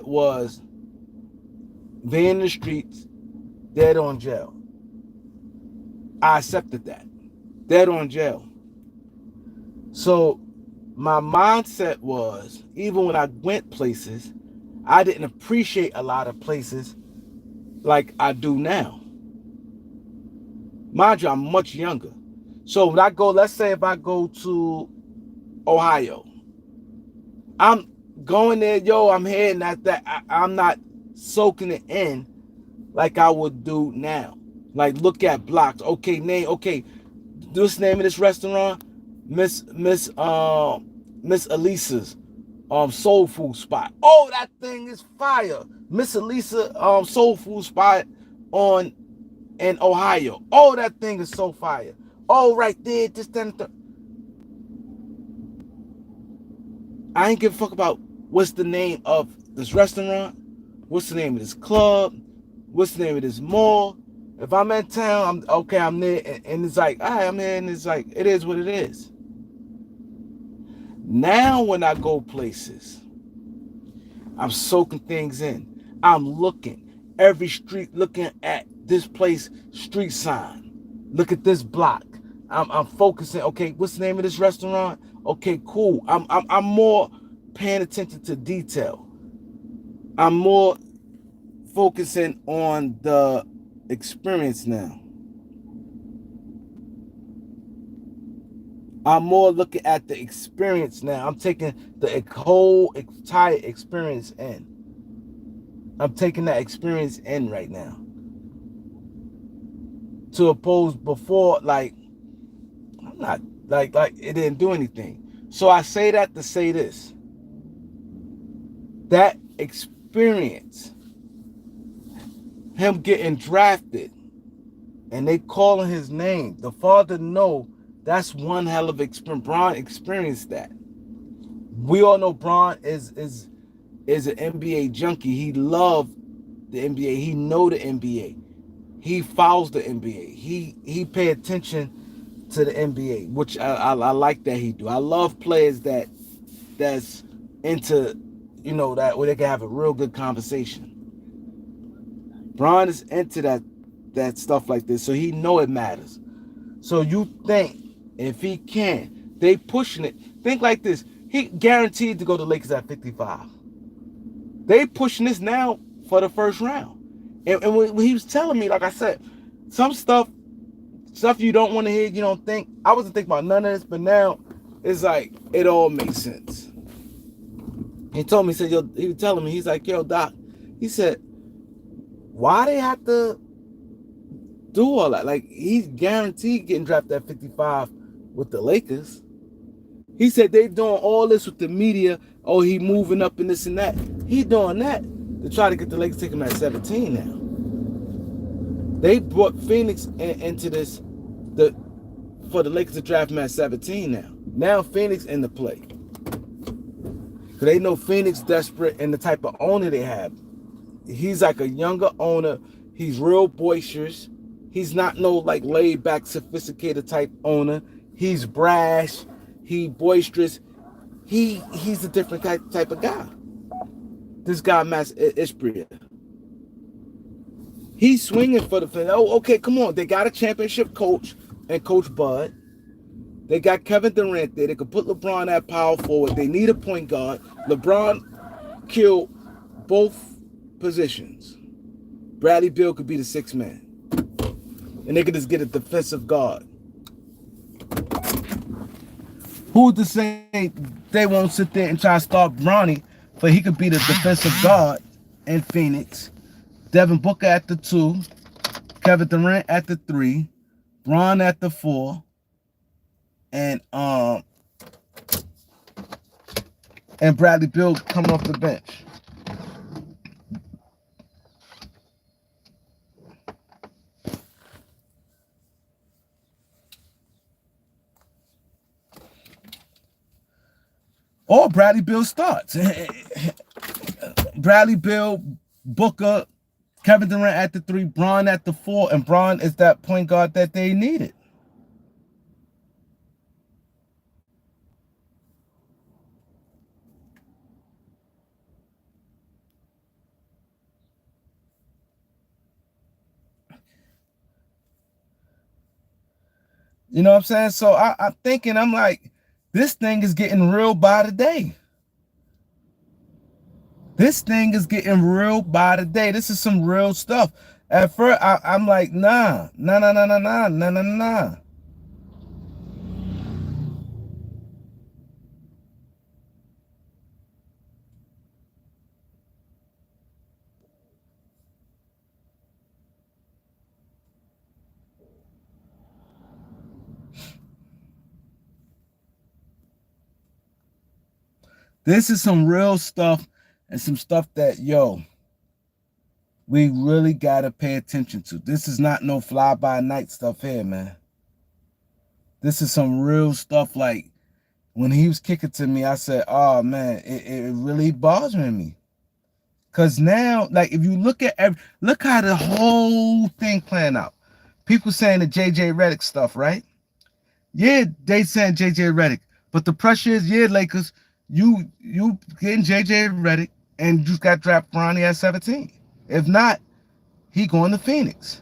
was being in the streets, dead on jail. I accepted that. Dead on jail. So my mindset was, even when I went places, I didn't appreciate a lot of places like I do now. Mind you, I'm much younger. So when I go, let's say if I go to Ohio, I'm going there, I'm heading at that. I'm not soaking it in like I would do now. Like look at blocks. Okay, this name of this restaurant, Miss Elisa's soul food spot. Oh, that thing is fire. Miss Elisa soul food spot in Ohio. Oh, that thing is so fire. Oh, right there, this, that, I ain't give a fuck about what's the name of this restaurant, what's the name of this club, what's the name of this mall. If I'm in town, I'm there, and it's like, all right, I'm here, and it's like, it is what it is. Now when I go places, I'm soaking things in. I'm looking every street, looking at this place street sign. Look at this block. I'm focusing. Okay, what's the name of this restaurant? Okay, cool. I'm more paying attention to detail. I'm more focusing on the experience now. I'm more looking at the experience now. I'm taking the whole entire experience in. I'm taking that experience in right now. To oppose before, like, I'm not, like it didn't do anything. So I say that to say this. That experience, him getting drafted, and they calling his name, the father know that's one hell of experience. Bron experienced that. We all know Bron is an NBA junkie. He loved the NBA. He know the NBA. He follows the NBA. He pay attention to the NBA, which I like that he do. I love players that's into, that where they can have a real good conversation. Bron is into that stuff like this, so he know it matters. So you think if he can, they pushing it. Think like this. He guaranteed to go to Lakers at 55. They pushing this now for the first round. And when he was telling me, like I said, some stuff you don't want to hear, you don't think. I wasn't thinking about none of this, but now it's like it all makes sense. He told me, he was telling me, he's like, yo, Doc, he said, why they have to do all that? Like, he's guaranteed getting drafted at 55 with the Lakers. He said they doing all this with the media. Oh, he moving up and this and that. He doing that to try to get the Lakers to take him at 17 now. They brought Phoenix into this for the Lakers to draft him at 17 now. Now Phoenix in the play. Because they know Phoenix desperate and the type of owner they have. He's like a younger owner. He's real boisterous. He's not no like laid back, sophisticated type owner. He's brash. He boisterous. He's a different type of guy. This guy, Matt Ishbria. He's swinging for the. Oh, okay, come on. They got a championship coach and Coach Bud. They got Kevin Durant there. They could put LeBron at power forward. They need a point guard. LeBron killed both positions. Bradley Beal could be the sixth man. And they could just get a defensive guard. Who's to say they won't sit there and try to start Bronny, but he could be the defensive guard in Phoenix. Devin Booker at the 2, Kevin Durant at the 3, Bron at the 4, and Bradley Beal coming off the bench. Or Bradley Beal starts. Bradley Beal, Booker, Kevin Durant at the 3, Bron at the 4, and Bron is that point guard that they needed. You know what I'm saying? So I'm thinking, I'm like, this thing is getting real by the day. This thing is getting real by the day. This is some real stuff. At first, I'm like, nah. This is some real stuff and some stuff that, yo, we really got to pay attention to. This is not no fly-by-night stuff here, man. This is some real stuff. Like, when he was kicking to me, I said, oh, man, it really bothering me. Because now, like, if you look at look how the whole thing playing out. People saying the J.J. Redick stuff, right? Yeah, they saying J.J. Redick. But the pressure is, yeah, Lakers, you getting J.J. Redick and you got draft Bronny at 17. If not, he going to Phoenix.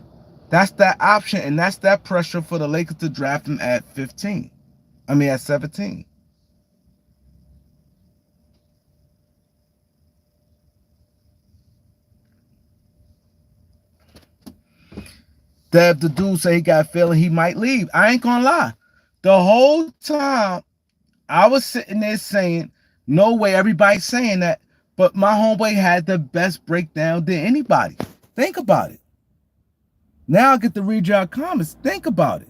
That's that option, and that's that pressure for the Lakers to draft him at 15. I mean, at 17. Deb, the dude say he got a feeling he might leave. I ain't gonna lie. The whole time I was sitting there saying, no way, everybody's saying that. But my homeboy had the best breakdown than anybody. Think about it. Now I get to read your comments. Think about it.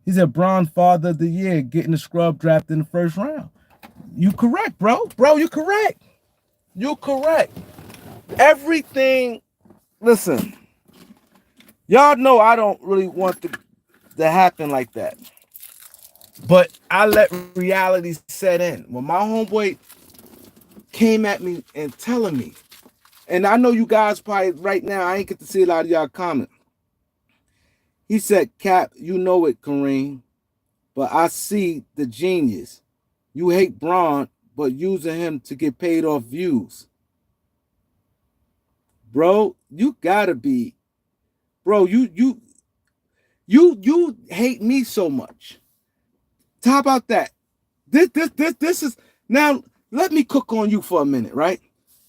He said, Bron, father of the year, getting the scrub draft in the first round. You correct, bro. Bro, you correct. You correct. Everything, listen, y'all know I don't really want to happen like that. But I let reality set in. When my homeboy came at me and telling me, and I know you guys probably right now, I ain't get to see a lot of y'all comment. He said, Cap, you know it, Kareem, but I see the genius. You hate Bron, but using him to get paid off views. Bro, you gotta be, bro, you hate me so much. How about that? This is, now let me cook on you for a minute, right?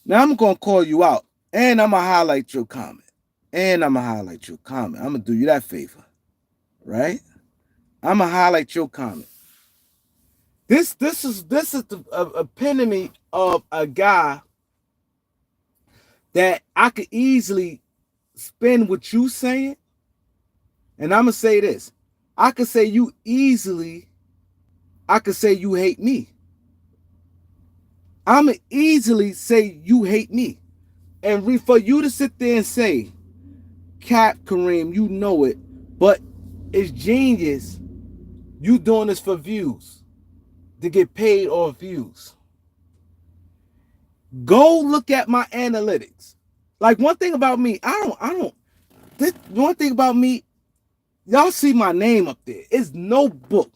Now I'm gonna call you out, and I'm gonna highlight your comment. I'm gonna do you that favor, right? I'm gonna highlight your comment. This is the epitome of a guy that I could easily spin what you saying, and I'm gonna say this. I could say you easily. I could say you hate me. I'm gonna easily say you hate me, and for you to sit there and say, Cap, Kareem, you know it, but it's genius. You doing this for views, to get paid off views. Go look at my analytics. Like, one thing about me, one thing about me, y'all see my name up there. It's no book.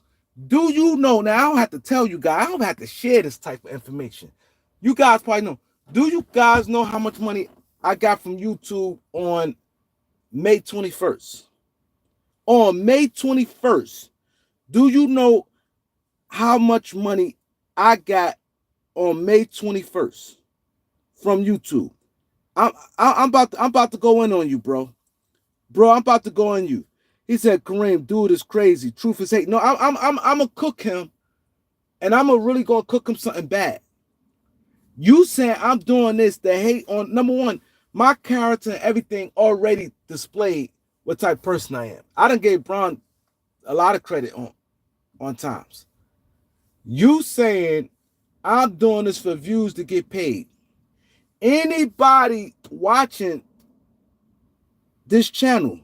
Do you know, now I don't have to tell you guys, I don't have to share this type of information. You guys probably know. Do you guys know how much money I got from YouTube on May 21st? On May 21st, do you know how much money I got on May 21st from YouTube? I'm about to go in on you, bro. Bro, I'm about to go on you. He said, Kareem, dude is crazy. Truth is hate. No, I'm gonna cook him, and I'm really gonna cook him something bad. You saying I'm doing this to hate on, number one, my character and everything already displayed what type of person I am. I done gave Bron a lot of credit on times. You saying I'm doing this for views to get paid. Anybody watching this channel,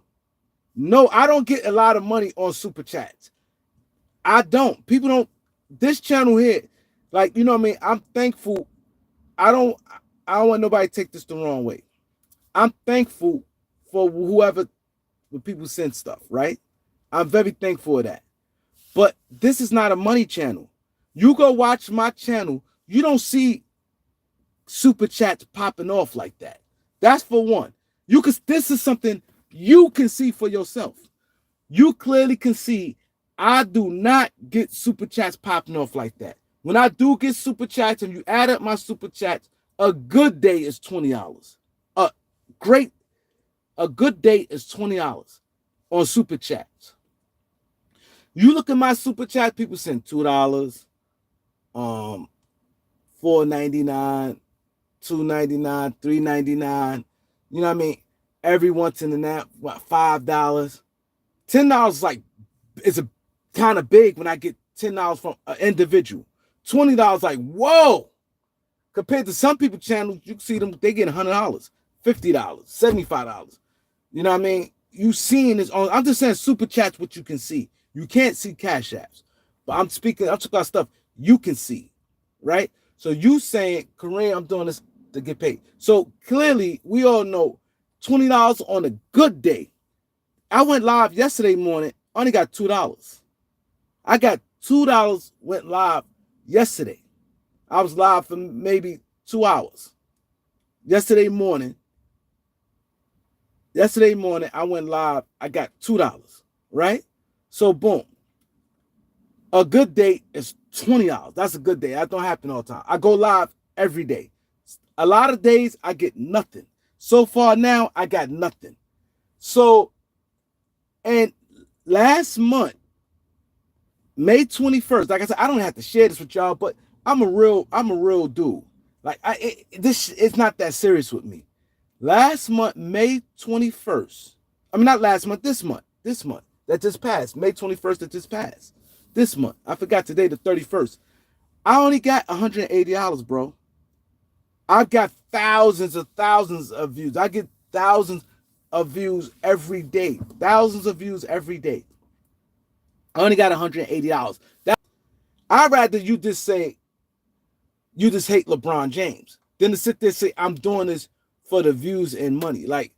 no, I don't get a lot of money on super chats. I don't. People don't. This channel here, like, you know what I mean? I'm thankful. I don't want nobody to take this the wrong way. I'm thankful for whoever, when people send stuff, right? I'm very thankful for that. But this is not a money channel. You go watch my channel, you don't see super chats popping off like that. That's for one. This is something you can see for yourself. You clearly can see I do not get super chats popping off like that. When I do get super chats and you add up my super chats, a good day is $20. A good day is $20 on super chats. You look at my super chat, people send $2, $4.99, $2.99, $3.99. You know what I mean? Every once in a while, what, $5. $10 like is a kind of big when I get $10 from an individual. $20 like whoa. Compared to some people channels, you see them, they get $100, $50, $75. You know what I mean? You seeing this on, I'm just saying super chats what you can see. You can't see cash apps. But I'm talking about stuff you can see, right? So you saying, Kareem, I'm doing this to get paid. So clearly, we all know $20 on a good day. I went live yesterday morning, only got $2. I got $2, went live yesterday. I was live for maybe 2 hours. Yesterday morning, I went live. I got $2, right? So boom. A good day is $20. That's a good day. That don't happen all the time. I go live every day. A lot of days I get nothing. So far now, I got nothing. So, and last month, May 21st, like I said, I don't have to share this with y'all, but I'm a real dude. Like this, it's not that serious with me. Last month, May 21st. I mean, not last month, this month that just passed. May 21st that just passed. This month. I forgot today, the 31st. I only got $180, bro. I've got thousands of views. I get thousands of views every day. Thousands of views every day. I only got $180. I'd rather you just say, you just hate LeBron James than to sit there and say, I'm doing this for the views and money. Like,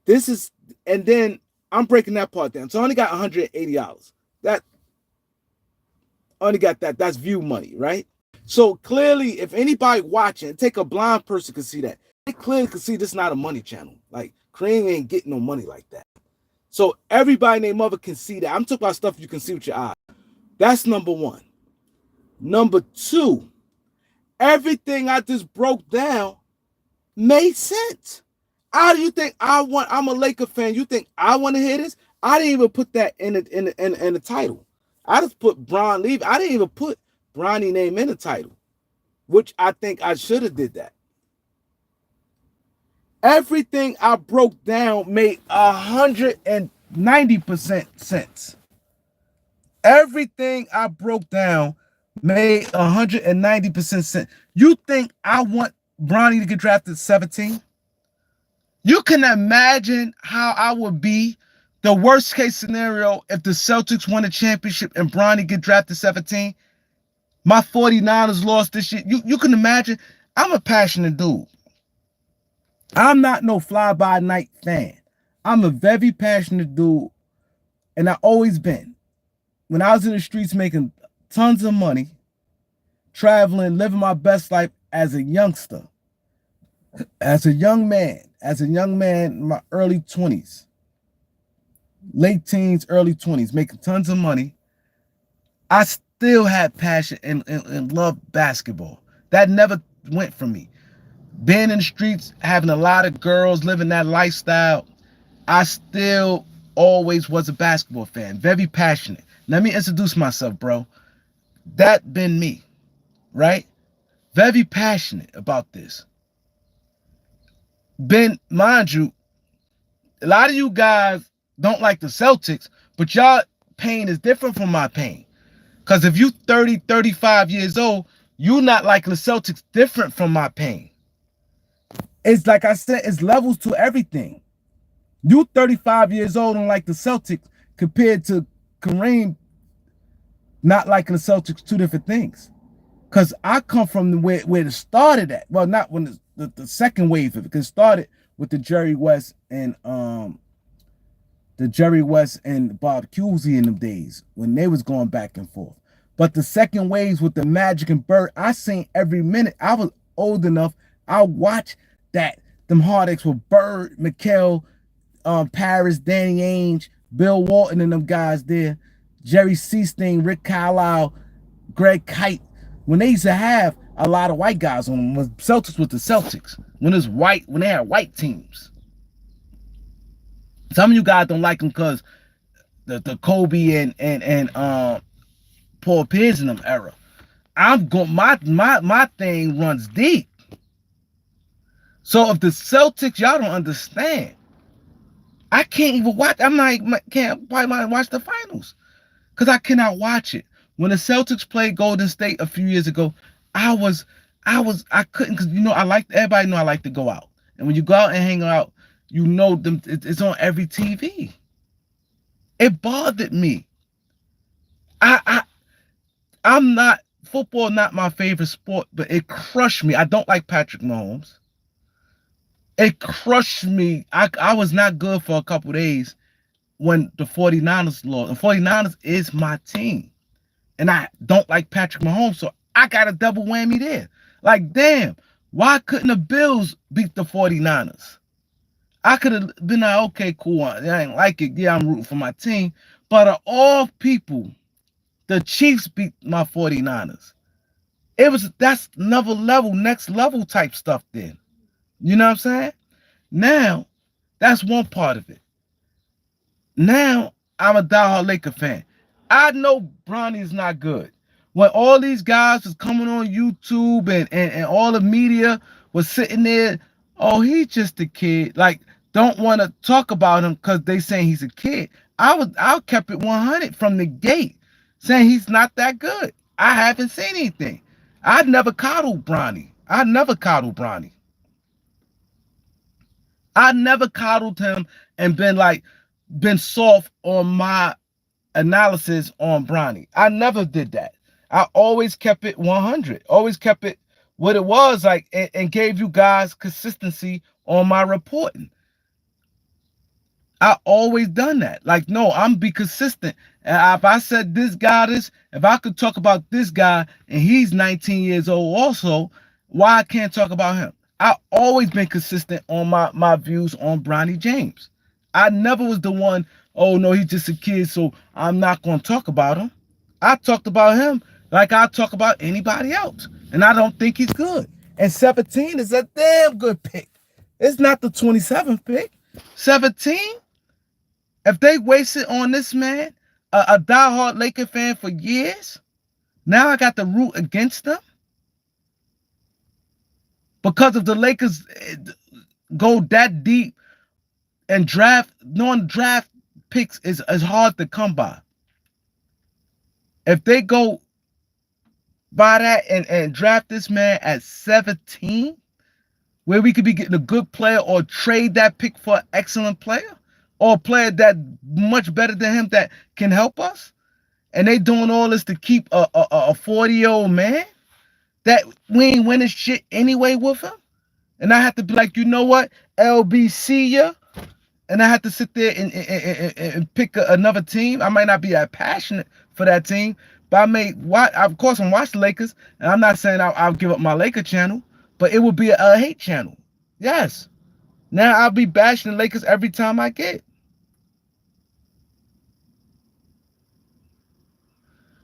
this is, and then I'm breaking that part down. So I only got $180. That, only got that. That's view money, right? So clearly, if anybody watching, take a blind person can see that. They clearly can see this is not a money channel. Like, Kareem ain't getting no money like that. So everybody and their mother can see that. I'm talking about stuff you can see with your eyes. That's number one. Number two, everything I just broke down made sense. How do you think I'm a Laker fan. You think I want to hear this? I didn't even put that in the title. I just put Bron Levy. I didn't even put Bronny name in the title, which I think I should have did that. Everything I broke down made 190% sense. Everything I broke down made 190% sense. You think I want Bronny to get drafted 17? You can imagine how I would be the worst case scenario if the Celtics won a championship and Bronny get drafted 17. My 49ers lost this shit. You can imagine. I'm a passionate dude. I'm not no fly-by-night fan. I'm a very passionate dude, and I always been. When I was in the streets making tons of money, traveling, living my best life as a youngster, as a young man in my early 20s, late teens, early 20s, making tons of money, I still had passion and loved basketball. That never went from me. Being in the streets, having a lot of girls, living that lifestyle, I still always was a basketball fan. Very passionate. Let me introduce myself, bro. That been me, right? Very passionate about this. Mind you, a lot of you guys don't like the Celtics, but y'all pain is different from my pain. Because if you 30, 35 years old, you not liking the Celtics different from my pain. It's like I said, it's levels to everything. You 35 years old and like the Celtics compared to Kareem not liking the Celtics, two different things. Cause I come from where it started at. Well, not when the second wave of it, because it started with the Jerry West and Bob Cousy in them days when they was going back and forth. But the second waves with the Magic and Bird, I seen every minute. I was old enough. I watched that them heartaches with Bird, McHale, Paris, Danny Ainge, Bill Walton, and them guys there, Jerry Seasting, Rick Carlisle, Greg Kite. When they used to have a lot of white guys on them, when Celtics with the Celtics, when they had white teams. Some of you guys don't like them because the Kobe and Paul Pierce in them era. I'm going my thing runs deep. So if the Celtics, y'all don't understand, I can't even watch. Can't probably watch the finals because I cannot watch it. When the Celtics played Golden State a few years ago, I couldn't, because everybody know I like to go out, and when you go out and hang out, them it's on every TV. It bothered me. I'm not football, not my favorite sport, but it crushed me. I don't like Patrick Mahomes. It crushed me. I was not good for a couple days when the 49ers lost. The 49ers is my team. And I don't like Patrick Mahomes, so I got a double whammy there. Like, damn, why couldn't the Bills beat the 49ers? I could have been like, okay, cool. I ain't like it. Yeah, I'm rooting for my team. But of all people, the Chiefs beat my 49ers. That's another level, next level type stuff then. You know what I'm saying? Now, that's one part of it. Now, I'm a diehard Laker fan. I know Bronny is not good. When all these guys was coming on YouTube and all the media was sitting there, oh, he's just a kid. Like, don't want to talk about him because they saying he's a kid. I kept it 100 from the gate, saying he's not that good. I haven't seen anything. I never coddled Bronny. I never coddled him and been soft on my analysis on Bronny. I never did that. I always kept it 100. Always kept it what it was like, and gave you guys consistency on my reporting. I always done that. Like, no, I'm be consistent. And if I said this guy if I could talk about this guy and he's 19 years old also, why I can't talk about him? I always been consistent on my views on Bronny James. I never was the one, oh no, he's just a kid, so I'm not going to talk about him. I talked about him like I talk about anybody else. And I don't think he's good. And 17 is a damn good pick. It's not the 27th pick. 17? If they wasted on this man, a diehard Laker fan for years, now I got to root against them? Because if the Lakers go that deep and non-draft picks is hard to come by. If they go by that and draft this man at 17, where we could be getting a good player or trade that pick for an excellent player or a player that much better than him that can help us, and they doing all this to keep a 40-year-old man that we ain't winning shit anyway with him, and I have to be like, you know what, LBC ya, and I have to sit there and pick another team. I might not be that passionate for that team, but of course, I'm watching the Lakers, and I'm not saying I'll give up my Laker channel, but it will be a hate channel. Yes. Now I'll be bashing the Lakers every time I get.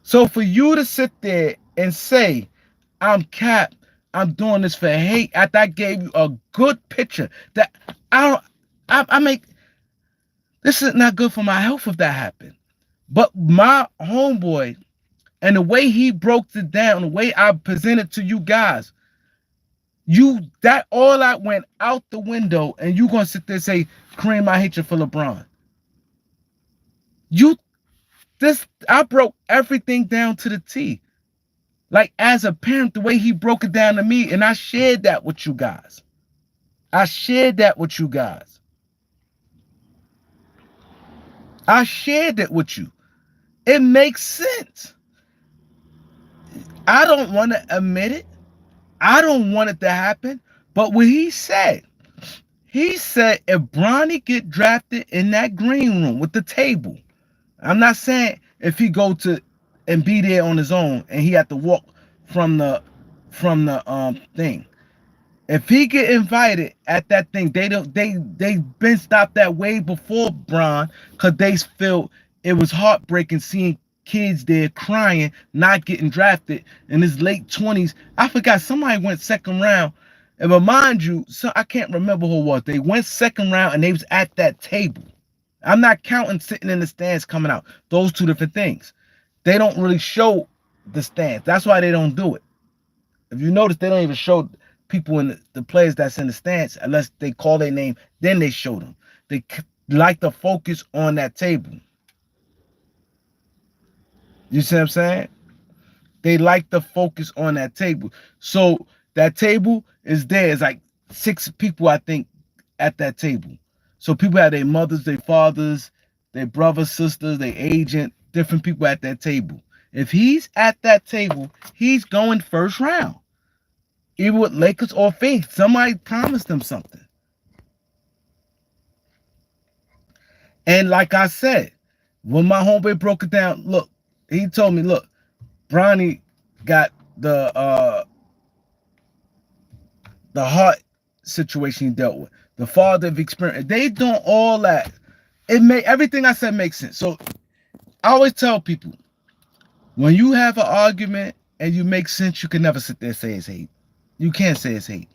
So for you to sit there and say, I'm Cap, I'm doing this for hate, after I gave you a good picture that I make, this is not good for my health if that happened. But my homeboy and the way he broke it down, the way I presented to you guys, all that went out the window, and you gonna sit there and say, Kareem, I hate you for LeBron. I broke everything down to the T. Like, as a parent, the way he broke it down to me, and I shared that with you guys. I shared it with you. It makes sense. I don't want to admit it. I don't want it to happen. But what he said if Bronny get drafted in that green room with the table, I'm not saying if he go to and be there on his own and he had to walk from the thing. If he get invited at that thing, they been stopped that way before Bron, cause they felt it was heartbreaking seeing kids there crying, not getting drafted in his late 20s. I forgot somebody went second round. And remind you, so I can't remember who it was. They went second round and they was at that table. I'm not counting sitting in the stands coming out. Those two different things. They don't really show the stands. That's why they don't do it. If you notice, they don't even show people in the players that's in the stands unless they call their name. Then they show them. They like to focus on that table. You see what I'm saying? They like to focus on that table. So that table is there. It's like 6 people, I think, at that table. So people have their mothers, their fathers, their brothers, sisters, their agent, different people at that table. If he's at that table, he's going first round. Even with Lakers or Faith, somebody promised him something. And like I said, when my homeboy broke it down, look, he told me, look, Bronny got the heart situation he dealt with. The father of experience. They doing all that. It made everything I said makes sense. So I always tell people, when you have an argument and you make sense, you can never sit there and say it's hate. You can't say it's hate.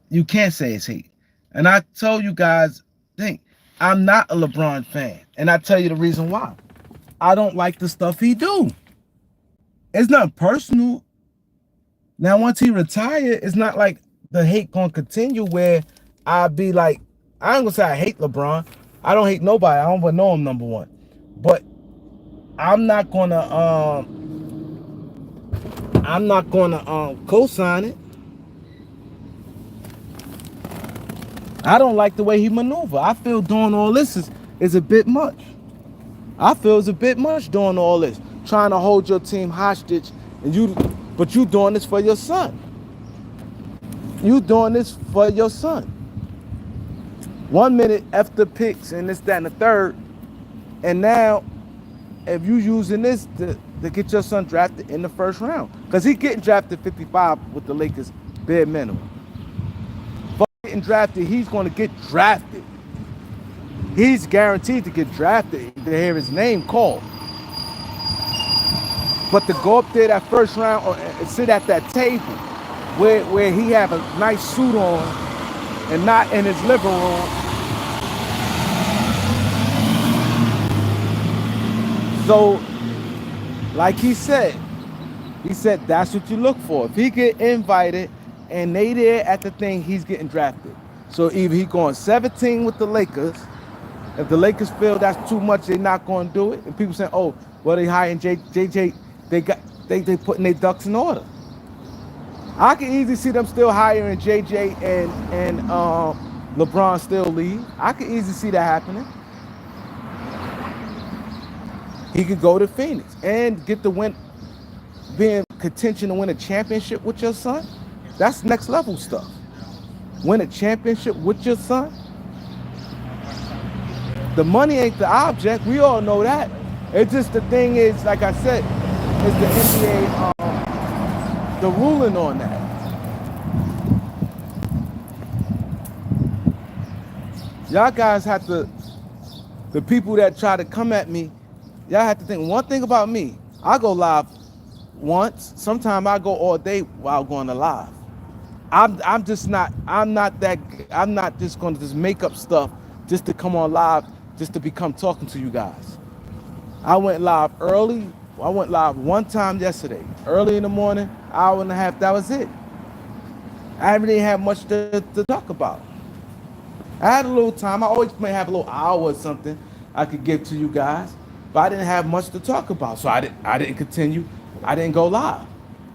You can't say it's hate. And I told you guys, think, I'm not a LeBron fan. And I tell you the reason why. I don't like the stuff he do. It's not personal. Now, once he retired, it's not like the hate gonna continue where I'll be like, I ain't gonna say I hate LeBron. I don't hate nobody. I don't even know him, number one. But I'm not gonna co-sign it. I don't like the way he maneuver. I feel doing all this is a bit much. I feel it's a bit much doing all this, trying to hold your team hostage, but you doing this for your son. You doing this for your son. 1 minute after picks and this, that, and the third, and now if you using this to get your son drafted in the first round, because he getting drafted 55 with the Lakers bare minimum. For getting drafted, he's going to get drafted. He's guaranteed to get drafted to hear his name called. But to go up there that first round or sit at that table where he have a nice suit on and not in his living room. So, like he said that's what you look for. If he get invited and they there at the thing, he's getting drafted. So either he going 17 with the Lakers. If the Lakers feel that's too much, they're not going to do it. And people saying, "Oh, well, they hiring JJ. They putting their ducks in order." I can easily see them still hiring JJ and LeBron still leave. I can easily see that happening. He could go to Phoenix and get the win, being contention to win a championship with your son. That's next level stuff. Win a championship with your son. The money ain't the object. We all know that. It's just the thing is, like I said, is the NBA, the ruling on that. Y'all guys have to, the people that try to come at me, y'all have to think one thing about me. I go live once. Sometimes I go all day while going to live. I'm not just going to just make up stuff just to come on live, just to become talking to you guys. I went live early. I went live one time yesterday, early in the morning, hour and a half. That was it. I haven't really had much to talk about. I had a little time. I always may have a little hour or something I could give to you guys, but I didn't have much to talk about, so I didn't continue. I didn't go live.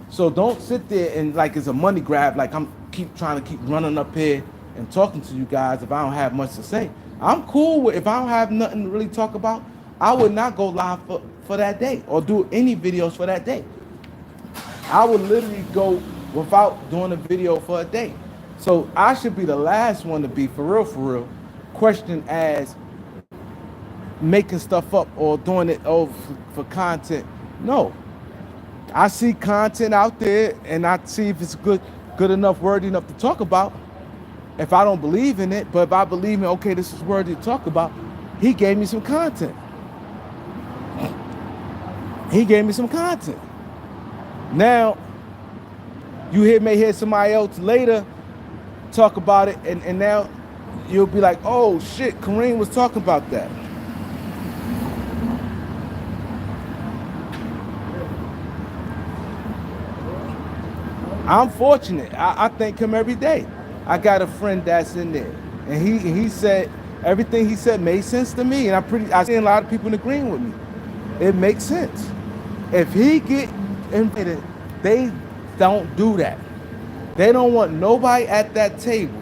So don't sit there and like it's a money grab, like I'm trying to keep running up here and talking to you guys if I don't have much to say. I'm cool with if I don't have nothing to really talk about, I would not go live for that day or do any videos for that day. I would literally go without doing a video for a day. So I should be the last one to be for real, questioned as making stuff up or doing it for content. No, I see content out there and I see if it's good enough, worthy enough to talk about. If I don't believe in it, but if I believe in, okay, this is worthy to talk about, he gave me some content. He gave me some content. Now, you may hear somebody else later talk about it, and now you'll be like, oh shit, Kareem was talking about that. I'm fortunate. I thank him every day. I got a friend that's in there, and he said everything he said made sense to me, and I seen a lot of people agreeing with me. It makes sense. If he get invited, they don't do that. They don't want nobody at that table.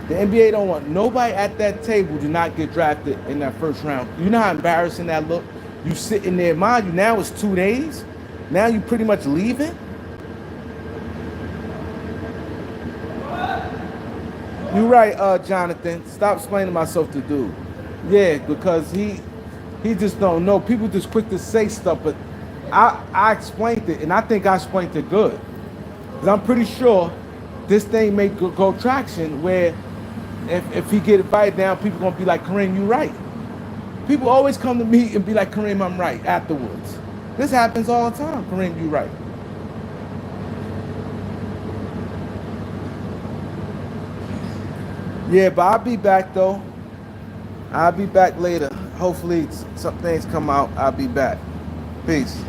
The NBA don't want nobody at that table to not get drafted in that first round. You know how embarrassing that look? You sitting there, mind you, now it's 2 days. Now you pretty much leaving. You're right, Jonathan. Stop explaining myself to dude. Yeah, because he just don't know. People just quick to say stuff, but I explained it, and I think I explained it good. Because I'm pretty sure this thing may go traction where if he get invited down, people gonna be like, Kareem, you right. People always come to me and be like, Kareem, I'm right afterwards. This happens all the time. Kareem, you right. Yeah, but I'll be back though. I'll be back later. Hopefully some things come out. I'll be back. Peace.